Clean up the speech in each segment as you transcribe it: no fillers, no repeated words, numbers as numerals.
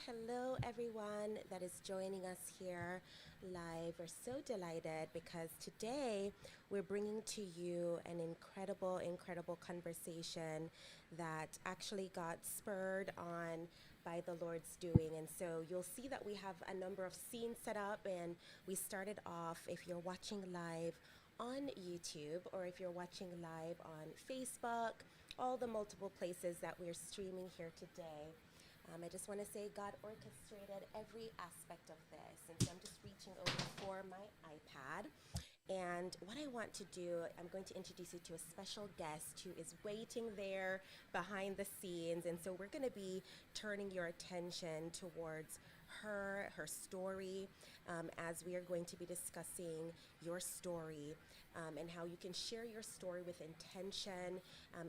hello, everyone that is joining us here live. We're so delighted because today we're bringing to you an incredible conversation that actually got spurred on by the Lord's doing. And so you'll see that we have a number of scenes set up, and we started off, if you're watching live on YouTube or if you're watching live on Facebook, all the multiple places that we're streaming here today. I just want to say God orchestrated every aspect of this. And so I'm just reaching over for my iPad. And what I want to do, I'm going to introduce you to a special guest who is waiting there behind the scenes. And so we're going to be turning your attention towards her story, as we are going to be discussing your story, and how you can share your story with intention.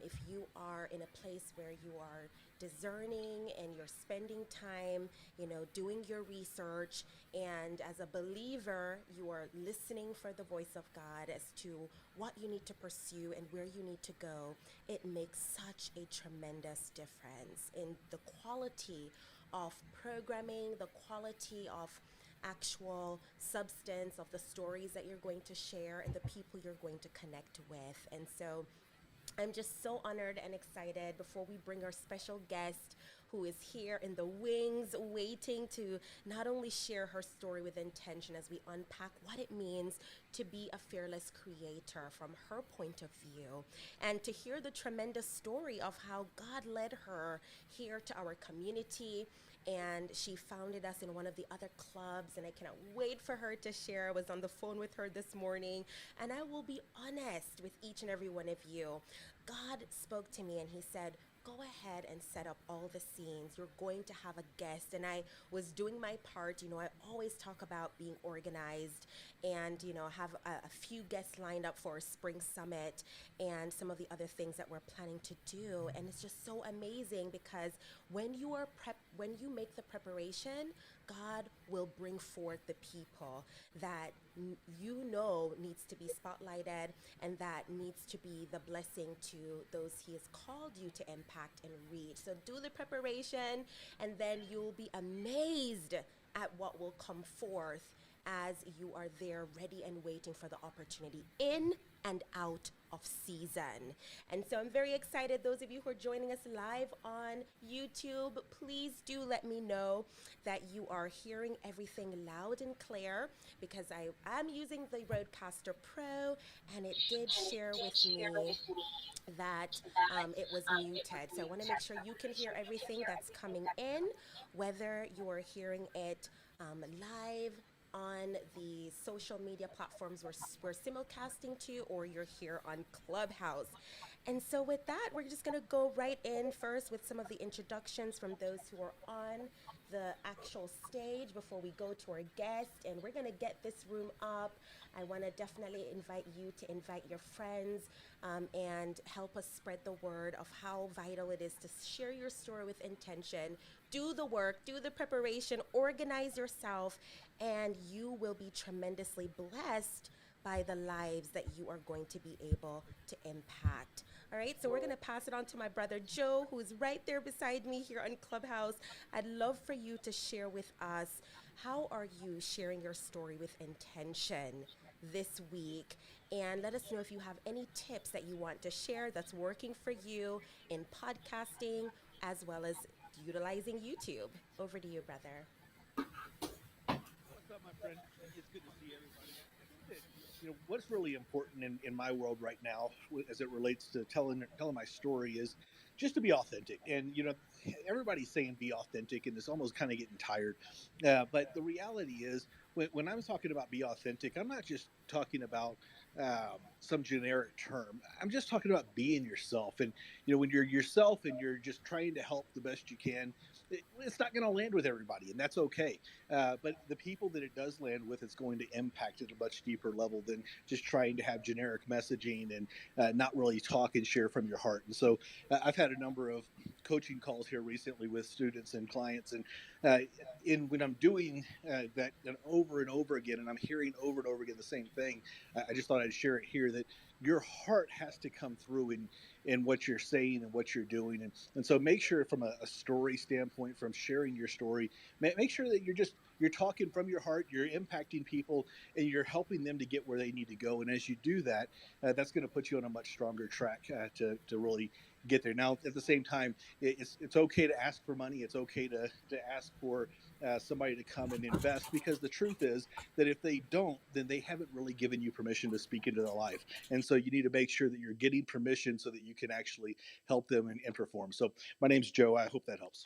If you are in a place where you are discerning and you're spending time, doing your research, and as a believer, you are listening for the voice of God as to what you need to pursue and where you need to go, it makes such a tremendous difference in the quality of programming, the quality of actual substance of the stories that you're going to share and the people you're going to connect with. And so I'm just so honored and excited before we bring our special guest who is here in the wings waiting to not only share her story with intention as we unpack what it means to be a fearless creator from her point of view, and to hear the tremendous story of how God led her here to our community. And she founded us in one of the other clubs, and I cannot wait for her to share. I was on the phone with her this morning, and I will be honest with each and every one of you. God spoke to me and he said, go ahead and set up all the scenes. You're going to have a guest. And I was doing my part. I always talk about being organized and, have a few guests lined up for a spring summit and some of the other things that we're planning to do. And it's just so amazing because when you make the preparation, God will bring forth the people that needs to be spotlighted and that needs to be the blessing to those he has called you to impact and reach. So do the preparation, and then you'll be amazed at what will come forth as you are there ready and waiting for the opportunity in and out of season. And so I'm very excited. Those of you who are joining us live on YouTube, please do let me know that you are hearing everything loud and clear, because I am using the Rodecaster Pro, and it did share with me that it was muted. So I want to make sure you can hear everything that's coming in, whether you are hearing it live on the social media platforms we're simulcasting to, or you're here on Clubhouse. And so with that, we're just going to go right in first with some of the introductions from those who are on the actual stage before we go to our guest. And we're going to get this room up. I want to definitely invite you to invite your friends, and help us spread the word of how vital it is to share your story with intention. Do the work, do the preparation, organize yourself, and you will be tremendously blessed by the lives that you are going to be able to impact. All right, so we're going to pass it on to my brother Joe, who is right there beside me here on Clubhouse. I'd love for you to share with us, how are you sharing your story with intention this week? And let us know if you have any tips that you want to share that's working for you in podcasting as well as utilizing YouTube. Over to you, brother. What's up, my friend? It's good to see everybody. I think that what's really important in my world right now, as it relates to telling my story, is just to be authentic. And everybody's saying be authentic, and it's almost kind of getting tired. But the reality is, when I'm talking about be authentic, I'm not just talking about some generic term. I'm just talking about being yourself. And when you're yourself and you're just trying to help the best you can, it's not going to land with everybody, and that's okay. But the people that it does land with, it's going to impact at a much deeper level than just trying to have generic messaging and not really talk and share from your heart. And so I've had a number of coaching calls here recently with students and clients, and when I'm doing that and over again, and I'm hearing over and over again the same thing, I just thought I'd share it here, that your heart has to come through, in what you're saying and what you're doing. And so make sure from a story standpoint, from sharing your story, make sure that you're talking from your heart, you're impacting people, and you're helping them to get where they need to go. And as you do that, that's going to put you on a much stronger track to really get there. Now, at the same time, it's okay to ask for money. It's okay to ask for somebody to come and invest, because the truth is that if they don't, then they haven't really given you permission to speak into their life. And so you need to make sure that you're getting permission so that you can actually help them and perform. So my name's Joe. I hope that helps.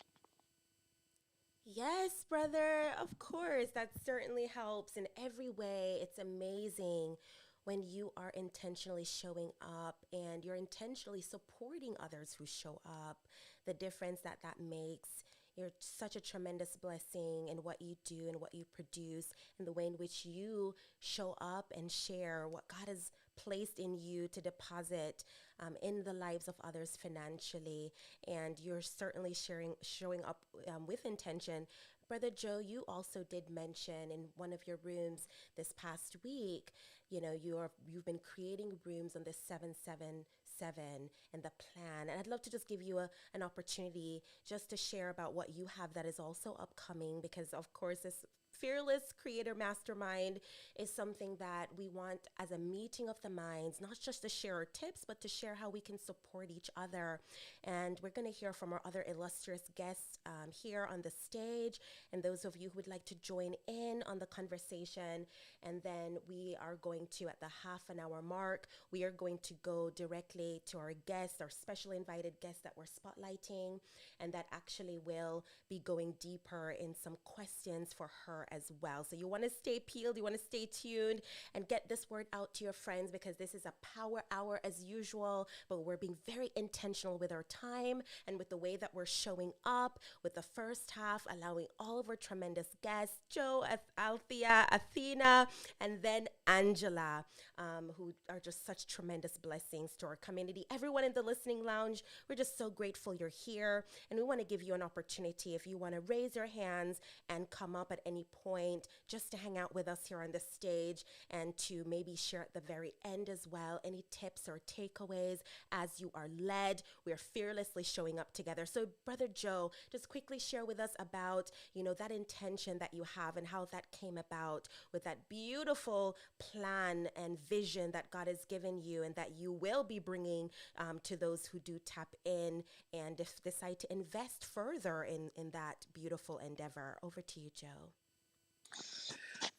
Yes, brother, of course. That certainly helps in every way. It's amazing when you are intentionally showing up and you're intentionally supporting others who show up, the difference that that makes. You're such a tremendous blessing in what you do and what you produce, and the way in which you show up and share what God has placed in you to deposit in the lives of others financially. And you're certainly showing up with intention. Brother Joe, you also did mention in one of your rooms this past week, you've been creating rooms on the 777 and the plan. And I'd love to just give you an opportunity just to share about what you have that is also upcoming, because of course this Fearless Creator Mastermind is something that we want as a meeting of the minds, not just to share our tips, but to share how we can support each other. And we're going to hear from our other illustrious guests here on the stage, and those of you who would like to join in on the conversation. And then we are going to, at the half an hour mark, we are going to go directly to our guests, our special invited guests that we're spotlighting, and that actually will be going deeper in some questions for her as well. So you want to stay peeled, you want to stay tuned and get this word out to your friends, because this is a power hour as usual, but we're being very intentional with our time and with the way that we're showing up with the first half, allowing all of our tremendous guests, Joe, Althea, Athena, and then Angela, who are just such tremendous blessings to our community. Everyone in the listening lounge, we're just so grateful you're here. And we want to give you an opportunity, if you want to raise your hands and come up at any point just to hang out with us here on the stage, and to maybe share at the very end as well any tips or takeaways as you are led. We're fearlessly showing up together. So Brother Joe, just quickly share with us about, that intention that you have and how that came about with that beautiful plan and vision that God has given you, and that you will be bringing to those who do tap in and if decide to invest further in that beautiful endeavor. Over to you, Joe.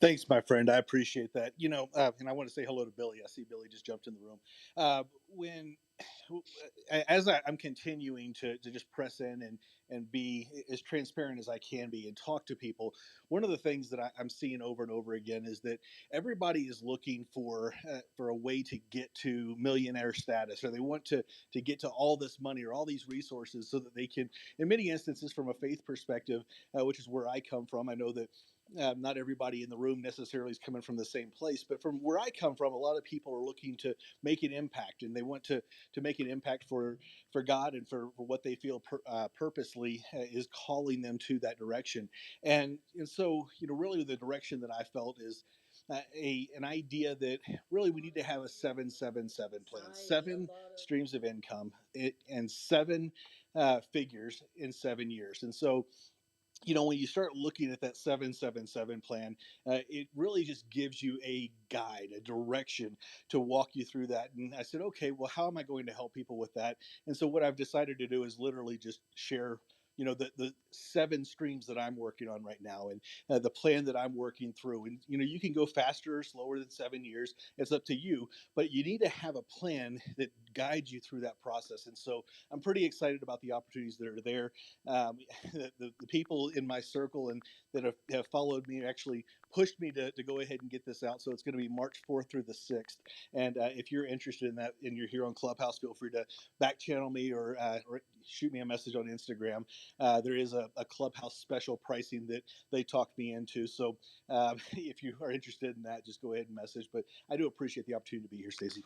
Thanks, my friend. I appreciate that. And I want to say hello to Billy. I see Billy just jumped in the room. When as I'm continuing to just press in and be as transparent as I can be and talk to people, one of the things that I'm seeing over and over again is that everybody is looking for a way to get to millionaire status, or they want to get to all this money or all these resources so that they can, in many instances, from a faith perspective, which is where I come from. I know that not everybody in the room necessarily is coming from the same place, but from where I come from, a lot of people are looking to make an impact, and they want to make an impact for God and for what they feel purposely is calling them to that direction. And so, really the direction that I felt is an idea that really we need to have a 777 plan, seven streams of income, and seven figures in 7 years. And so, when you start looking at that 777 plan, it really just gives you a guide, a direction to walk you through that. And I said, okay, well, how am I going to help people with that? And so what I've decided to do is literally just share the seven streams that I'm working on right now, and the plan that I'm working through. And you can go faster or slower than 7 years, it's up to you, but you need to have a plan that guides you through that process. And so I'm pretty excited about the opportunities that are there. um, the people in my circle and that have followed me actually pushed me to go ahead and get this out. So it's going to be March 4th through the 6th. And if you're interested in that and you're here on Clubhouse, feel free to back channel me or shoot me a message on Instagram. There is a Clubhouse special pricing that they talked me into. So if you are interested in that, just go ahead and message. But I do appreciate the opportunity to be here, Stacey.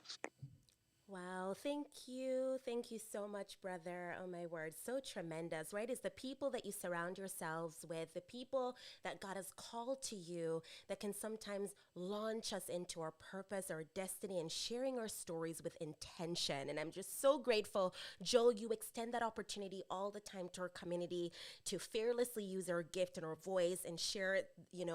Wow, thank you. Thank you so much, brother. Oh, my word. So tremendous, right? It's the people that you surround yourselves with, the people that God has called to you that can sometimes launch us into our purpose, our destiny, and sharing our stories with intention. And I'm just so grateful, Joel, you extend that opportunity all the time to our community to fearlessly use our gift and our voice and share,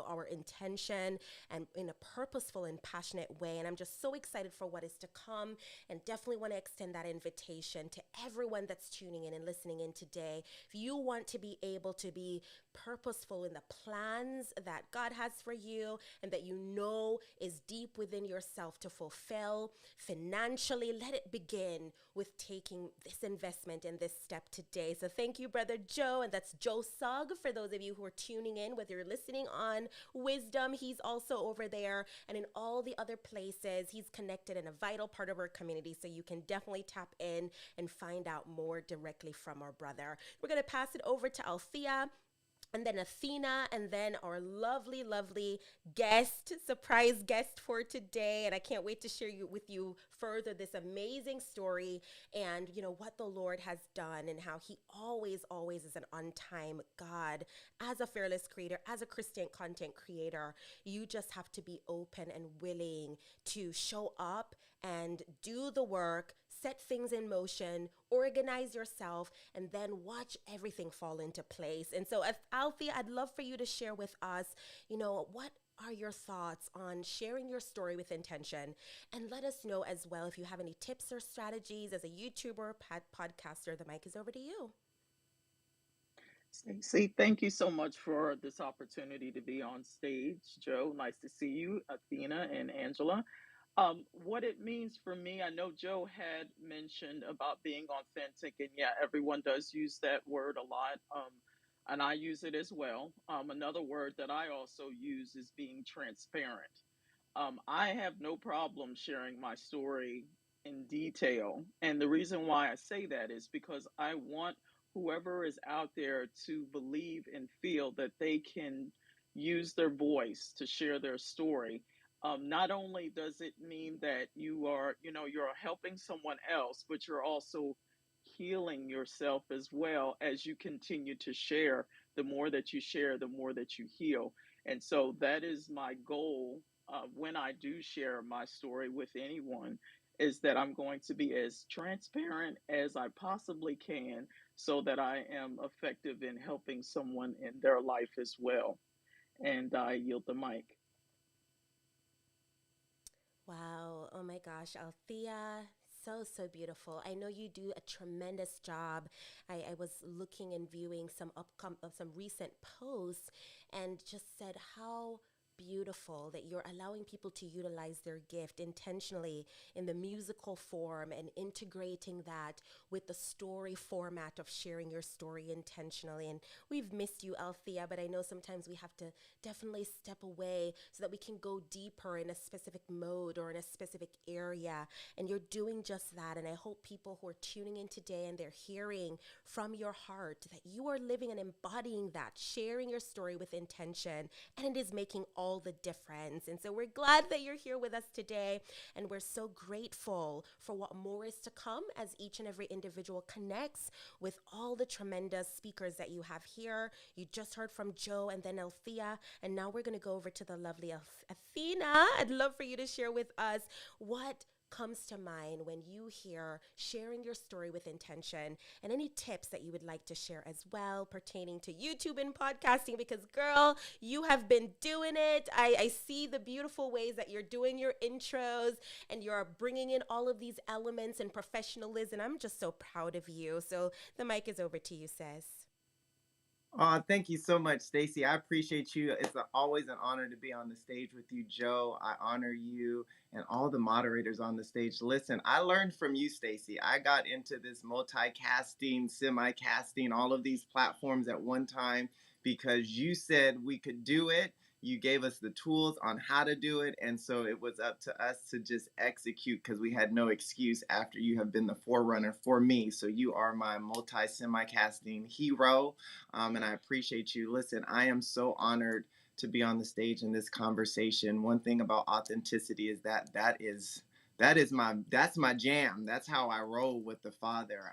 our intention and in a purposeful and passionate way. And I'm just so excited for what is to come and definitely want to extend that invitation to everyone that's tuning in and listening in today. If you want to be able to be purposeful in the plans that God has for you and that you know is deep within yourself to fulfill financially, let it begin with taking this investment and this step today. So thank you, Brother Joe. And that's Joe Sugg for those of you who are tuning in, whether you're listening on Wisdom, he's also over there, and in all the other places. He's connected and a vital part of our community. So you can definitely tap in and find out more directly from our brother. We're going to pass it over to Althea and then Athena, and then our lovely, lovely guest, surprise guest for today. And I can't wait to share with you further this amazing story and what the Lord has done and how He always, always is an on-time God. As a fearless creator, as a Christian content creator, you just have to be open and willing to show up and do the work, set things in motion, organize yourself, and then watch everything fall into place. And so, Althea, I'd love for you to share with us, what are your thoughts on sharing your story with intention? And let us know as well if you have any tips or strategies as a YouTuber, podcaster. The mic is over to you. Stacey, thank you so much for this opportunity to be on stage. Joe, nice to see you, Athena and Angela. What it means for me, I know Joe had mentioned about being authentic, and yeah, everyone does use that word a lot, and I use it as well. Another word that I also use is being transparent. I have no problem sharing my story in detail. And the reason why I say that is because I want whoever is out there to believe and feel that they can use their voice to share their story. Not only does it mean that you're helping someone else, but you're also healing yourself as well as you continue to share. The more that you share, the more that you heal. And so that is my goal when I do share my story with anyone, is that I'm going to be as transparent as I possibly can so that I am effective in helping someone in their life as well. And I yield the mic. Wow. Oh my gosh, Althea. So, so beautiful. I know you do a tremendous job. I was looking and viewing some recent posts and just said how beautiful that you're allowing people to utilize their gift intentionally in the musical form and integrating that with the story format of sharing your story intentionally. And we've missed you, Althea, but I know sometimes we have to definitely step away so that we can go deeper in a specific mode or in a specific area. And you're doing just that. And I hope people who are tuning in today and they're hearing from your heart that you are living and embodying that, sharing your story with intention, and it is making all the difference. And so we're glad that you're here with us today. And we're so grateful for what more is to come as each and every individual connects with all the tremendous speakers that you have here. You just heard from Joe and then Althea. And now we're going to go over to the lovely Athena. I'd love for you to share with us what comes to mind when you hear sharing your story with intention and any tips that you would like to share as well pertaining to YouTube and podcasting, because girl, you have been doing it. I see the beautiful ways that you're doing your intros and you're bringing in all of these elements and professionalism. I'm just so proud of you. So the mic is over to you, sis. Thank you so much, Stacy. I appreciate you. It's always an honor to be on the stage with you, Joe. I honor you and all the moderators on the stage. Listen, I learned from you, Stacy. I got into this multicasting, semi-casting, all of these platforms at one time because you said we could do it. You gave us the tools on how to do it. And so it was up to us to just execute because we had no excuse after you have been the forerunner for me. So you are my multi semi casting hero. And I appreciate you. Listen, I am so honored to be on the stage in this conversation. One thing about authenticity is that that's my jam. That's how I roll with the Father.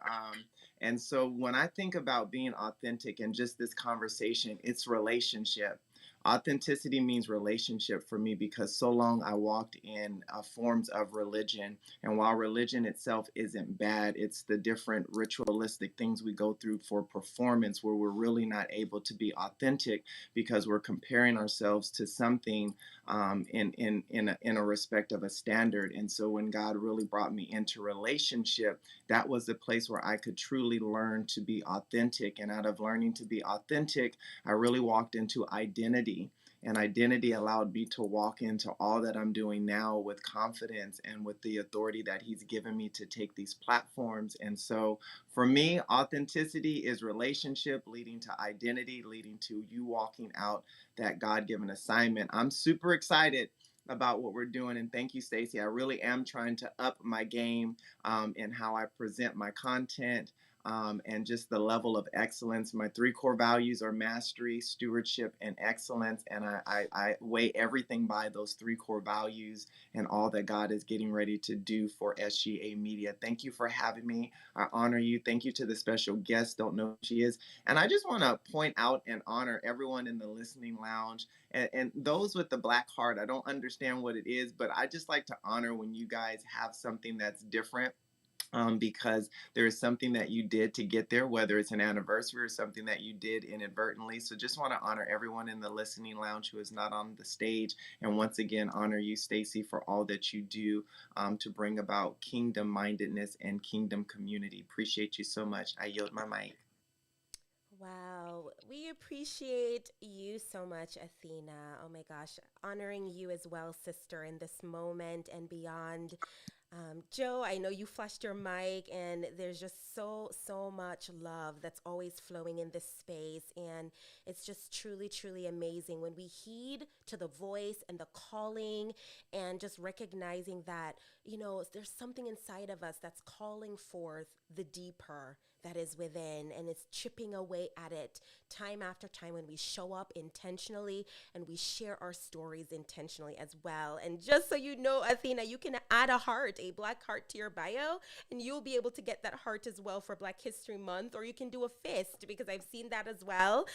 And so when I think about being authentic and just this conversation, it's relationship. Authenticity means relationship for me because so long I walked in forms of religion. And while religion itself isn't bad, it's the different ritualistic things we go through for performance where we're really not able to be authentic because we're comparing ourselves to something in a respect of a standard. And so when God really brought me into relationship, that was the place where I could truly learn to be authentic. And out of learning to be authentic, I really walked into identity. And identity allowed me to walk into all that I'm doing now with confidence and with the authority that He's given me to take these platforms. And so for me, authenticity is relationship leading to identity, leading to you walking out that God given assignment. I'm super excited about what we're doing. And thank you, Stacey. I really am trying to up my game in how I present my content. And just the level of excellence. My three core values are mastery, stewardship, and excellence. And I weigh everything by those three core values and all that God is getting ready to do for SGA Media. Thank you for having me. I honor you. Thank you to the special guest. Don't know who she is. And I just want to point out and honor everyone in the listening lounge and those with the black heart. I don't understand what it is, but I just like to honor when you guys have something that's different. Because there is something that you did to get there, whether it's an anniversary or something that you did inadvertently. So just want to honor everyone in the listening lounge who is not on the stage. And once again, honor you, Stacey, for all that you do to bring about kingdom mindedness and kingdom community. Appreciate you so much. I yield my mic. Wow, we appreciate you so much, Athena. Oh my gosh, honoring you as well, sister, in this moment and beyond. Joe, I know you flashed your mic, and there's just so much love that's always flowing in this space. And it's just truly, truly amazing when we heed to the voice and the calling and just recognizing that, there's something inside of us that's calling forth the deeper that is within, and it's chipping away at it time after time when we show up intentionally and we share our stories intentionally as well. And just so you know, Athena, you can add a heart, a black heart to your bio, and you'll be able to get that heart as well for Black History Month, or you can do a fist because I've seen that as well,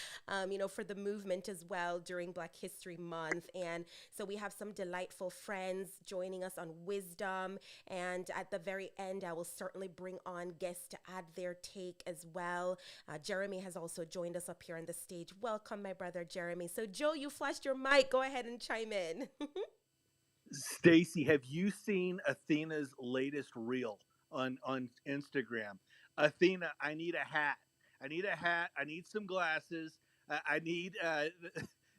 for the movement as well during Black History Month. And so we have some delightful friends joining us on wisdom. And at the very end, I will certainly bring on guests to add their take as well. Jeremy has also joined us up here on the stage. Welcome, my brother Jeremy. So, Joe, you flashed your mic. Go ahead and chime in. Stacy, have you seen Athena's latest reel on Instagram? Athena, I need a hat. I need a hat. I need some glasses. I need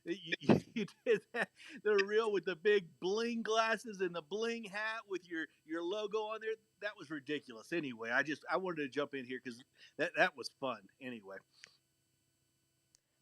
you did that, the reel with the big bling glasses and the bling hat with your logo on there. That was ridiculous. Anyway, I wanted to jump in here because that was fun. Anyway.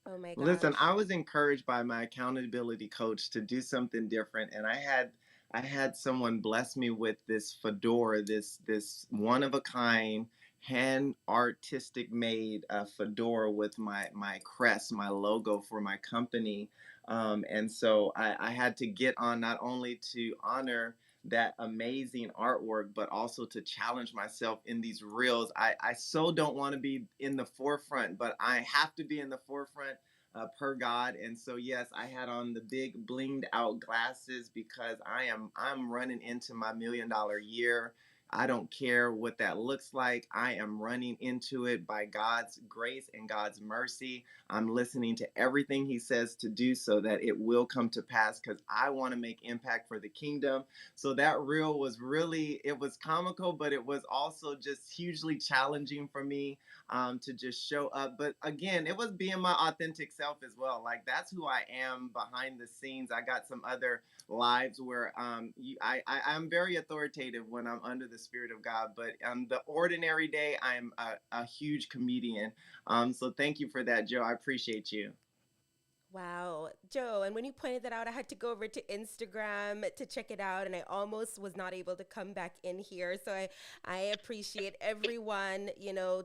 Oh my Listen, gosh. I was encouraged by my accountability coach to do something different, and I had someone bless me with this fedora, this one of a kind hand artistic made fedora with my crest, my logo for my company. And so I had to get on not only to honor that amazing artwork, but also to challenge myself in these reels. I so don't want to be in the forefront, but I have to be in the forefront per God. And so yes, I had on the big blinged out glasses because I'm running into my $1 million year. I don't care what that looks like. I am running into it by God's grace and God's mercy. I'm listening to everything He says to do so that it will come to pass because I want to make impact for the kingdom. So that reel was really, it was comical, but it was also just hugely challenging for me to just show up. But again, it was being my authentic self as well. Like that's who I am behind the scenes. I got some other lives where I'm very authoritative when I'm under the Spirit of God, but on the ordinary day, I'm a huge comedian. So thank you for that, Joe. I appreciate you. Wow, Joe, and when you pointed that out, I had to go over to Instagram to check it out, and I almost was not able to come back in here. So I appreciate everyone,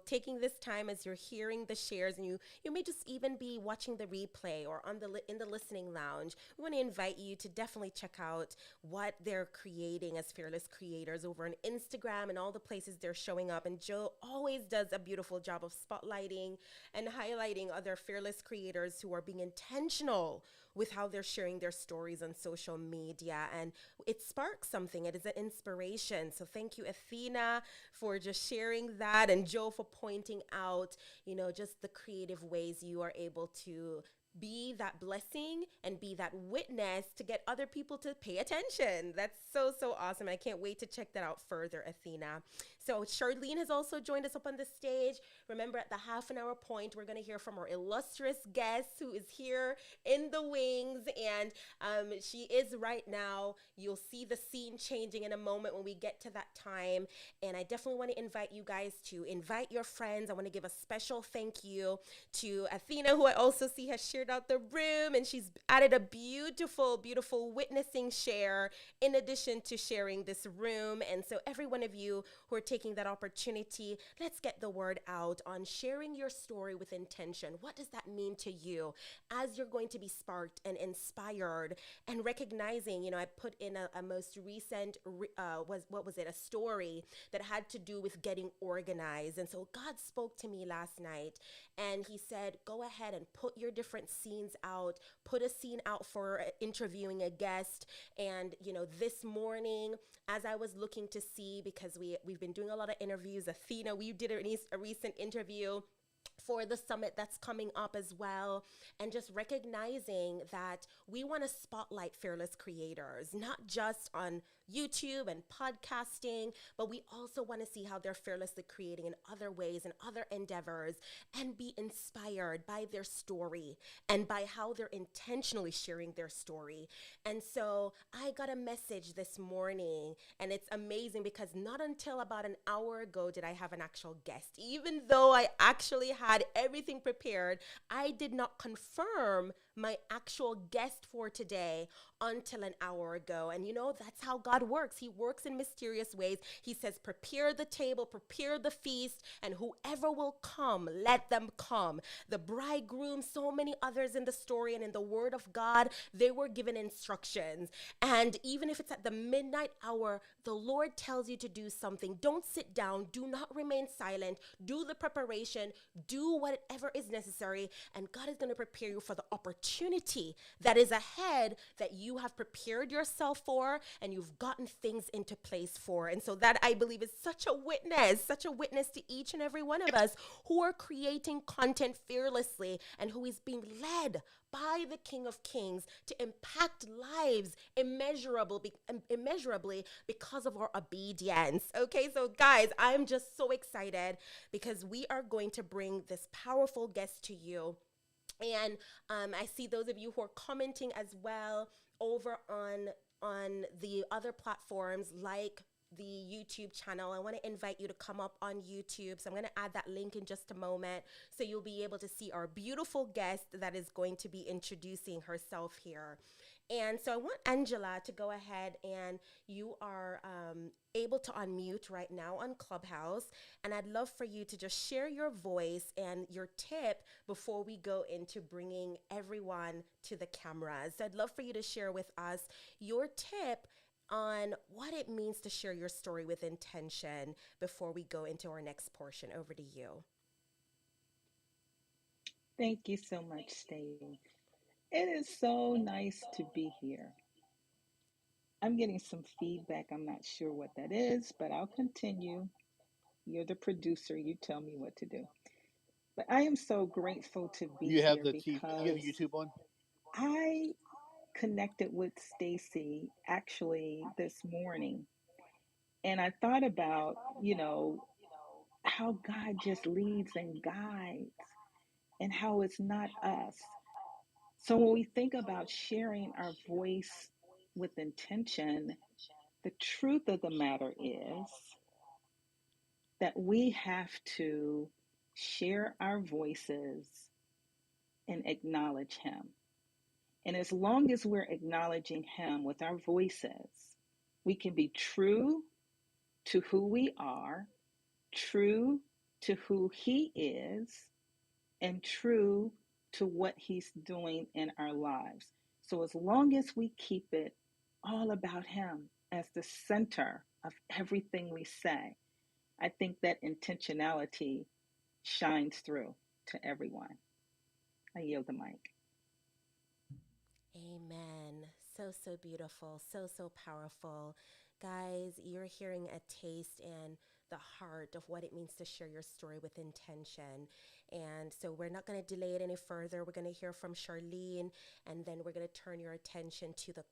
taking this time as you're hearing the shares, and you may just even be watching the replay or in the listening lounge. We want to invite you to definitely check out what they're creating as fearless creators over on Instagram and all the places they're showing up. And Joe always does a beautiful job of spotlighting and highlighting other fearless creators who are being intentional with how they're sharing their stories on social media. And it sparks something. It is an inspiration. So thank you, Athena, for just sharing that, and Joe for pointing out, just the creative ways you are able to be that blessing and be that witness to get other people to pay attention. That's so, so awesome. I can't wait to check that out further, Athena. So Charlene has also joined us up on the stage. Remember, at the half an hour point, we're going to hear from our illustrious guest who is here in the wings. And she is right now. You'll see the scene changing in a moment when we get to that time. And I definitely want to invite you guys to invite your friends. I want to give a special thank you to Athena, who I also see has shared out the room, and she's added a beautiful, beautiful witnessing share in addition to sharing this room. And so every one of you who are taking that opportunity, let's get the word out on sharing your story with intention. What does that mean to you as you're going to be sparked and inspired, and recognizing, I put in a most recent, a story that had to do with getting organized. And so God spoke to me last night, and he said, go ahead and put your different scenes out, put a scene out for interviewing a guest. And, this morning, as I was looking to see, because we've been doing a lot of interviews, Athena, we did a recent interview for the summit that's coming up as well, and just recognizing that we want to spotlight fearless creators, not just on YouTube and podcasting, but we also want to see how they're fearlessly creating in other ways and other endeavors, and be inspired by their story and by how they're intentionally sharing their story. And so I got a message this morning, and it's amazing because not until about an hour ago did I have an actual guest. Even though I actually had everything prepared, I did not confirm my actual guest for today until an hour ago. And that's how God works. He works in mysterious ways. He says, prepare the table, prepare the feast, and whoever will come, let them come. The bridegroom, so many others in the story and in the word of God, they were given instructions. And even if it's at the midnight hour, the Lord tells you to do something. Don't sit down. Do not remain silent. Do the preparation. Do whatever is necessary. And God is going to prepare you for the opportunity that is ahead, that you have prepared yourself for, and you've gotten things into place for. And so that, I believe, is such a witness to each and every one of us who are creating content fearlessly, and who is being led by the King of Kings to impact lives immeasurably because of our obedience. Okay, so guys, I'm just so excited because we are going to bring this powerful guest to you. And I see those of you who are commenting as well over on the other platforms like the YouTube channel. I want to invite you to come up on YouTube. So I'm going to add that link in just a moment, so you'll be able to see our beautiful guest that is going to be introducing herself here. And so I want Angela to go ahead, and you are able to unmute right now on Clubhouse. And I'd love for you to just share your voice and your tip before we go into bringing everyone to the cameras. So I'd love for you to share with us your tip on what it means to share your story with intention before we go into our next portion. Over to you. Thank you so much, Steve. It is so nice to be here. I'm getting some feedback. I'm not sure what that is, but I'll continue. You're the producer. You tell me what to do. But I am so grateful to be You have here the TV, you have because YouTube on? I connected with Stacy actually this morning. And I thought about, how God just leads and guides, and how it's not us. So when we think about sharing our voice with intention, the truth of the matter is that we have to share our voices and acknowledge Him. And as long as we're acknowledging Him with our voices, we can be true to who we are, true to who He is, and true to what He's doing in our lives. So as long as we keep it all about Him as the center of everything we say, I think that intentionality shines through to everyone. I yield the mic. Amen. So, so beautiful. So, so powerful. Guys, you're hearing a taste and the heart of what it means to share your story with intention. And so we're not going to delay it any further. We're going to hear from Charlene, and then we're going to turn your attention to the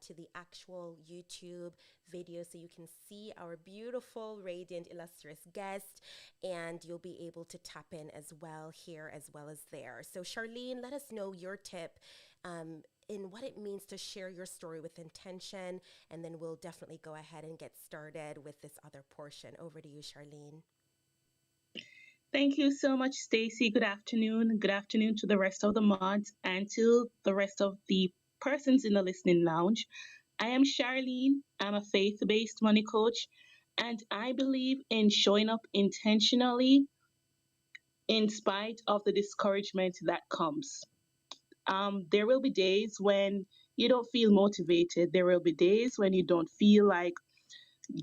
to the actual YouTube video so you can see our beautiful, radiant, illustrious guest, and you'll be able to tap in as well here as well as there. So Charlene, let us know your tip in what it means to share your story with intention, and then we'll definitely go ahead and get started with this other portion. Over to you, Charlene. Thank you so much, Stacy. Good afternoon. Good afternoon to the rest of the mods and to the rest of the persons in the listening lounge. I am Charlene. I'm a faith-based money coach, and I believe in showing up intentionally in spite of the discouragement that comes. There will be days when you don't feel motivated. There will be days when you don't feel like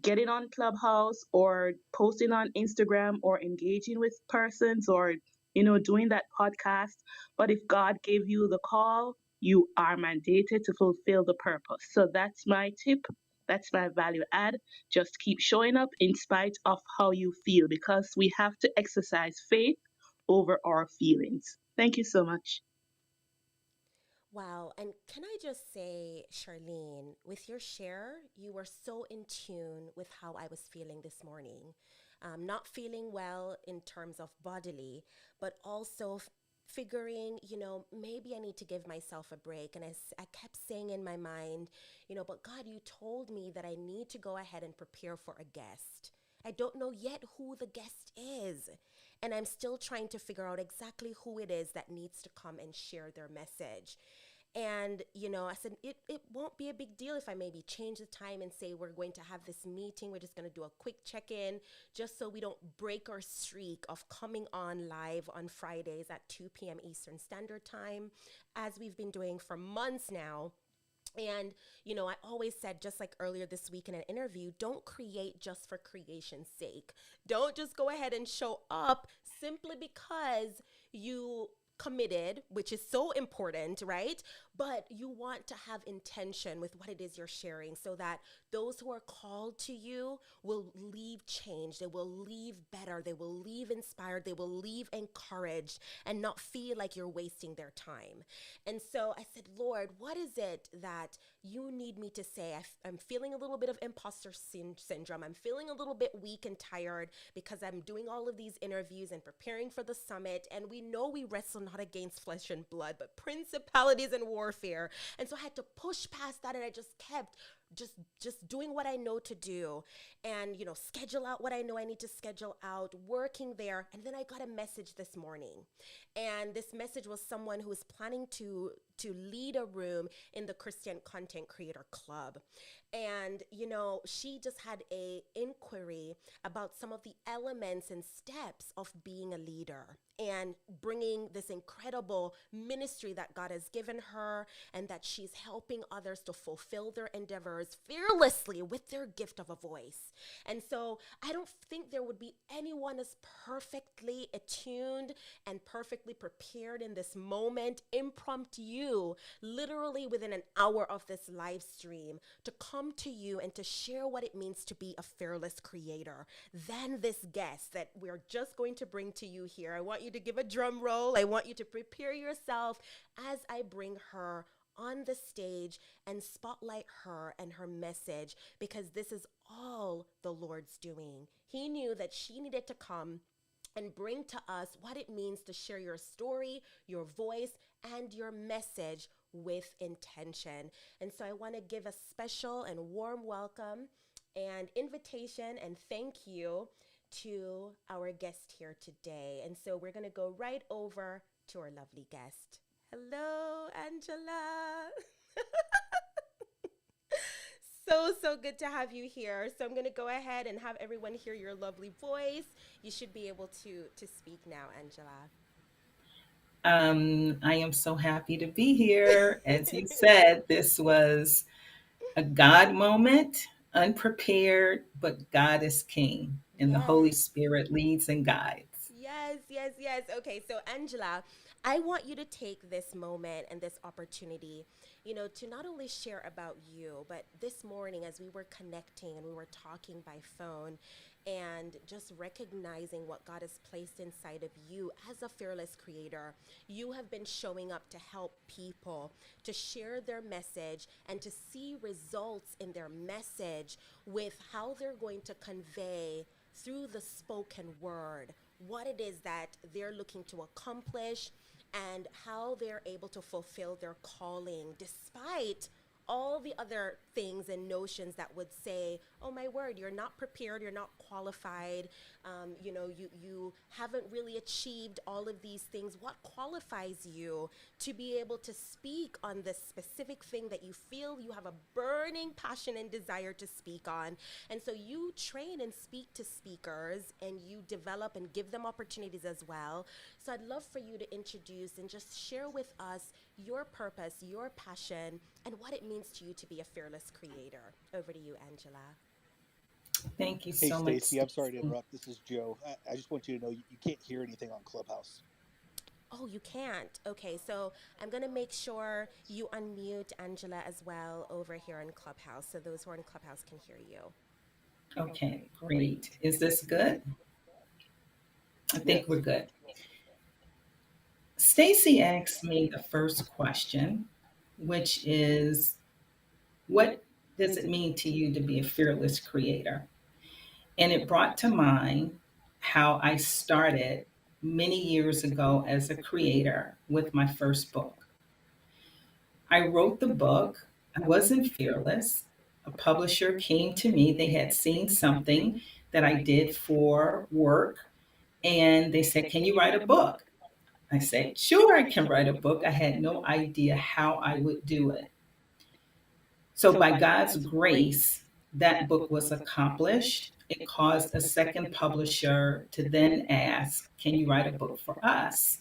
getting on Clubhouse or posting on Instagram or engaging with persons or, doing that podcast. But if God gave you the call, you are mandated to fulfill the purpose. So that's my tip. That's my value add. Just keep showing up in spite of how you feel, because we have to exercise faith over our feelings. Thank you so much. Wow. And can I just say, Charlene, with your share, you were so in tune with how I was feeling this morning. Not feeling well in terms of bodily, but also figuring, maybe I need to give myself a break. And I kept saying in my mind, but God, you told me that I need to go ahead and prepare for a guest. I don't know yet who the guest is. And I'm still trying to figure out exactly who it is that needs to come and share their message. And, I said, it won't be a big deal if I maybe change the time and say we're going to have this meeting. We're just going to do a quick check-in just so we don't break our streak of coming on live on Fridays at 2 p.m. Eastern Standard Time, as we've been doing for months now. And, I always said, just like earlier this week in an interview, don't create just for creation's sake. Don't just go ahead and show up simply because you committed, which is so important, right? But you want to have intention with what it is you're sharing so that those who are called to you will leave changed. They will leave better. They will leave inspired. They will leave encouraged and not feel like you're wasting their time. And so I said, Lord, what is it that you need me to say? I'm feeling a little bit of imposter syndrome. I'm feeling a little bit weak and tired because I'm doing all of these interviews and preparing for the summit. And we know we wrestle not against flesh and blood, but principalities and warfare. And so I had to push past that, and I just kept just doing what I know to do, and schedule out what I know I need to schedule out, working there. And then I got a message this morning, and this message was someone who was planning to lead a room in the Christian Content Creator Club. And she just had a inquiry about some of the elements and steps of being a leader and bringing this incredible ministry that God has given her, and that she's helping others to fulfill their endeavors fearlessly with their gift of a voice. And so I don't think there would be anyone as perfectly attuned and perfectly prepared in this moment, impromptu, literally within an hour of this live stream, to come to you and to share what it means to be a fearless creator than this guest that we're just going to bring to you here. I want you to give a drum roll. I want you to prepare yourself as I bring her on the stage and spotlight her and her message, because this is all the Lord's doing. He knew that she needed to come and bring to us what it means to share your story, your voice, and your message with intention. And so I want to give a special and warm welcome and invitation and thank you to our guest here today. And so we're going to go right over to our lovely guest. Hello, Angela. So good to have you here. So I'm going to go ahead and have everyone hear your lovely voice. You should be able to speak now, Angela. I am so happy to be here. As you said, this was a God moment, unprepared, but God is King, and the Holy Yes. Spirit leads and guides. Yes. Okay, so Angela, I want you to take this moment and this opportunity, to not only share about you, but this morning as we were connecting and we were talking by phone and just recognizing what God has placed inside of you as a fearless creator, you have been showing up to help people to share their message and to see results in their message with how they're going to convey through the spoken word what it is that they're looking to accomplish and how they're able to fulfill their calling despite all the other things and notions that would say, oh my word, you're not prepared, you're not qualified, you haven't really achieved all of these things. What qualifies you to be able to speak on this specific thing that you feel you have a burning passion and desire to speak on? And so you train and speak to speakers and you develop and give them opportunities as well. So I'd love for you to introduce and just share with us your purpose, your passion, and what it means to you to be a fearless creator. Over to you, Angela. Thank you Hey, so much, Stacy, I'm sorry to Stacy. interrupt. This is Joe. I just want you to know you can't hear anything on Clubhouse. Oh, you can't. Okay, so I'm going to make sure you unmute Angela as well over here in Clubhouse so those who are in Clubhouse can hear you. Okay, great. Is this good? I think we're Yes. good. Stacy asked me the first question, which is, what does it mean to you to be a fearless creator? And it brought to mind how I started many years ago as a creator with my first book. I wrote the book, I wasn't fearless. A publisher came to me, they had seen something that I did for work, and they said, can you write a book? I said, sure, I can write a book. I had no idea how I would do it. So, by God's grace, that book was accomplished. It caused a second publisher to then ask, can you write a book for us?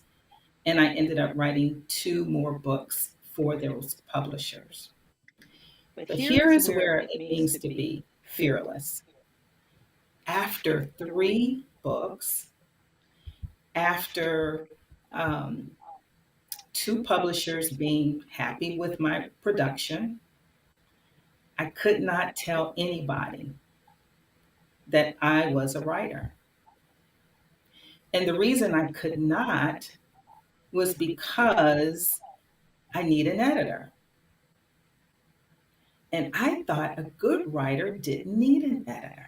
And I ended up writing two more books for those publishers. But But here here is is where where it it means means to to be be fearless. fearless. After three books, after um, two publishers being happy with my production, I could not tell anybody that I was a writer. And the reason I could not was because I need an editor. And I thought a good writer didn't need an editor.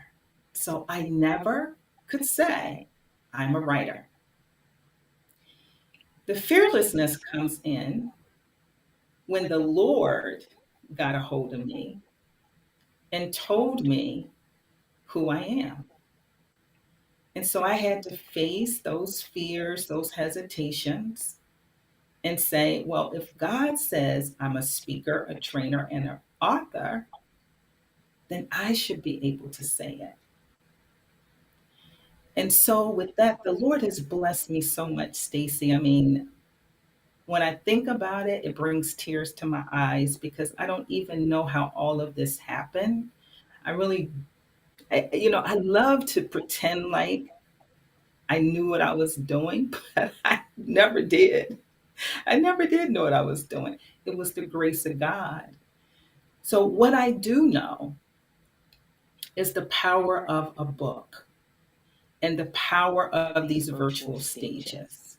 So I never could say, I'm a writer. The fearlessness comes in when the Lord got a hold of me and told me who I am. And so I had to face those fears, those hesitations, and say, well, if God says I'm a speaker, a trainer, and an author, then I should be able to say it. And so, with that, the Lord has blessed me so much, Stacy. I mean, when I think about it, it brings tears to my eyes because I don't even know how all of this happened. I really, I love to pretend like I knew what I was doing, but I never did. I never did know what I was doing. It was the grace of God. So, what I do know is the power of a book and the power of these virtual stages.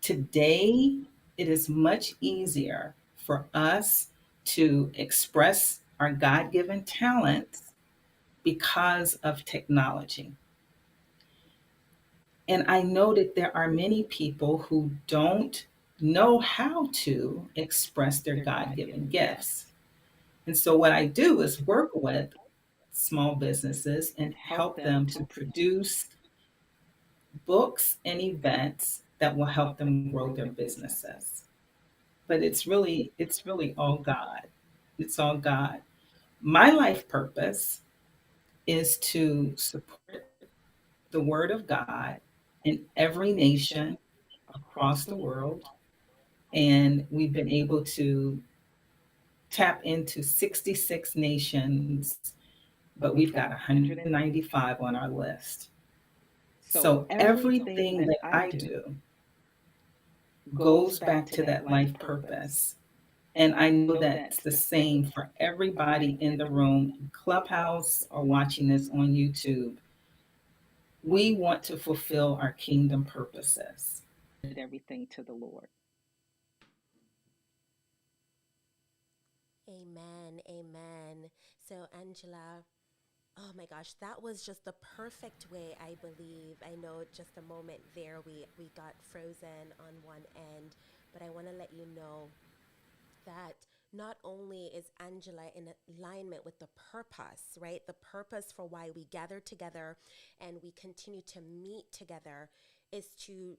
Today, it is much easier for us to express our God given talents because of technology. And I know that there are many people who don't know how to express their God given gifts. And so, what I do is work with small businesses And and help help them them to to produce. produce books and events that will help them grow their businesses. but it's really all God. It's all God. My life purpose is to support the word of God in every nation across the world. And we've been able to tap into 66 nations, but we've got 195 on our list. So So everything everything that that I I do do goes goes back back to to that that life life purpose. purpose. And I And I know know that's that's the the same same for everybody in the room, in Clubhouse, or watching this on YouTube. We want to fulfill our kingdom purposes. everything to the Lord. Amen. Amen. So, Angela, oh my gosh, that was just the perfect way, I believe. I know just a moment there we got frozen on one end, but I want to let you know that not only is Angela in alignment with the purpose, right? The purpose for why we gather together and we continue to meet together is to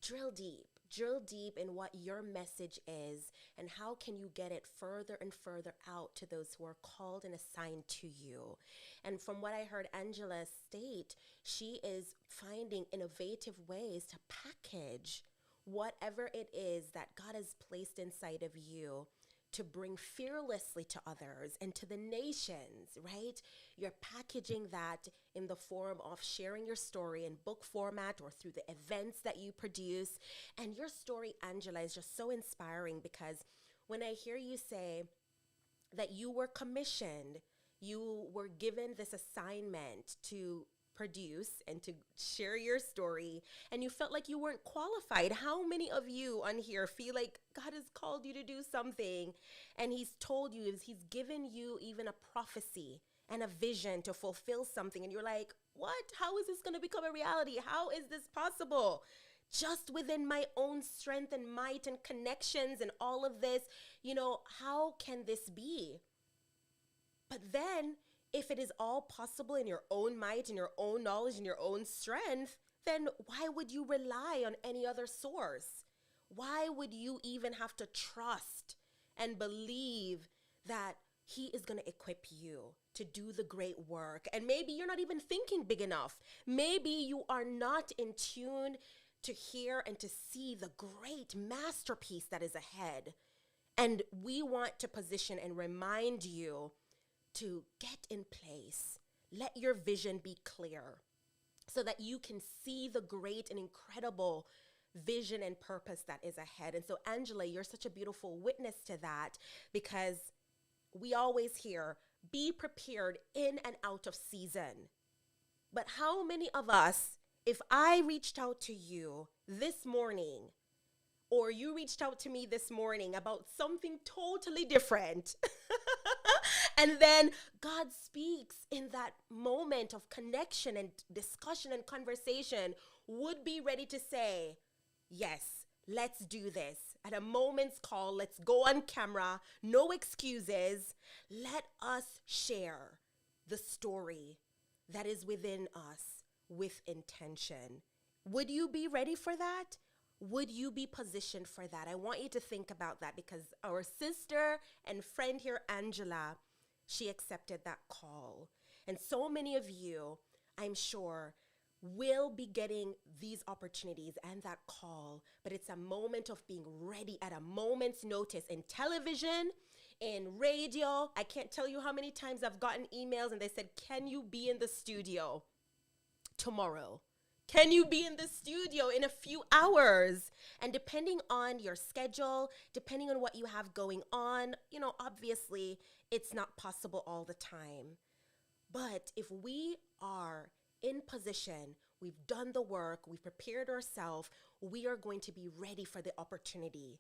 drill deep in what your message is and how can you get it further and further out to those who are called and assigned to you. And from what I heard Angela state, she is finding innovative ways to package whatever it is that God has placed inside of you to bring fearlessly to others and to the nations, right? You're packaging that in the form of sharing your story in book format or through the events that you produce. And your story, Angela, is just so inspiring because when I hear you say that you were commissioned, you were given this assignment to produce and to share your story, and you felt like you weren't qualified. How many of you on here feel like God has called you to do something and He's told you, He's given you even a prophecy and a vision to fulfill something, and you're like, what? How is this going to become a reality? How is this possible? Just within my own strength and might and connections and all of this, how can this be? But then, if it is all possible in your own might and your own knowledge and your own strength, then why would you rely on any other source? Why would you even have to trust and believe that He is going to equip you to do the great work? And maybe you're not even thinking big enough. Maybe you are not in tune to hear and to see the great masterpiece that is ahead. And we want to position and remind you to get in place. Let your vision be clear so that you can see the great and incredible vision and purpose that is ahead. And so, Angela, you're such a beautiful witness to that because we always hear, be prepared in and out of season. But how many of us, if I reached out to you this morning, or you reached out to me this morning about something totally different, and then God speaks in that moment of connection and discussion and conversation, would be ready to say, yes, let's do this. At a moment's call, let's go on camera, no excuses. Let us share the story that is within us with intention. Would you be ready for that? Would you be positioned for that? I want you to think about that because our sister and friend here, Angela, she accepted that call. And so many of you, I'm sure, will be getting these opportunities and that call, but it's a moment of being ready at a moment's notice in television, in radio. I can't tell you how many times I've gotten emails and they said, can you be in the studio tomorrow? Can you be in the studio in a few hours? And depending on your schedule, depending on what you have going on, obviously it's not possible all the time. But if we are in position, we've done the work, we've prepared ourselves, we are going to be ready for the opportunity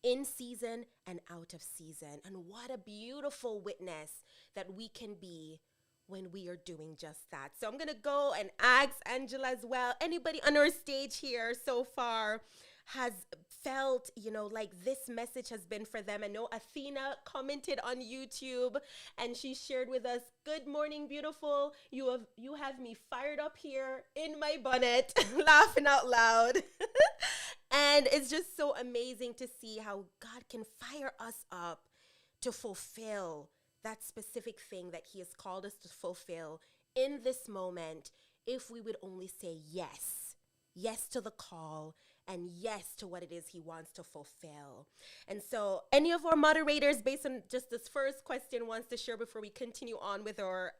in season and out of season. And what a beautiful witness that we can be when we are doing just that. So I'm going to go and ask Angela as well. Anybody on our stage here so far has felt, like this message has been for them? I know Athena commented on YouTube and she shared with us, good morning, beautiful. You have me fired up here in my bonnet, laughing out loud. And it's just so amazing to see how God can fire us up to fulfill that specific thing that He has called us to fulfill in this moment if we would only say yes. Yes to the call and yes to what it is He wants to fulfill. And so, any of our moderators, based on just this first question, wants to share before we continue on with our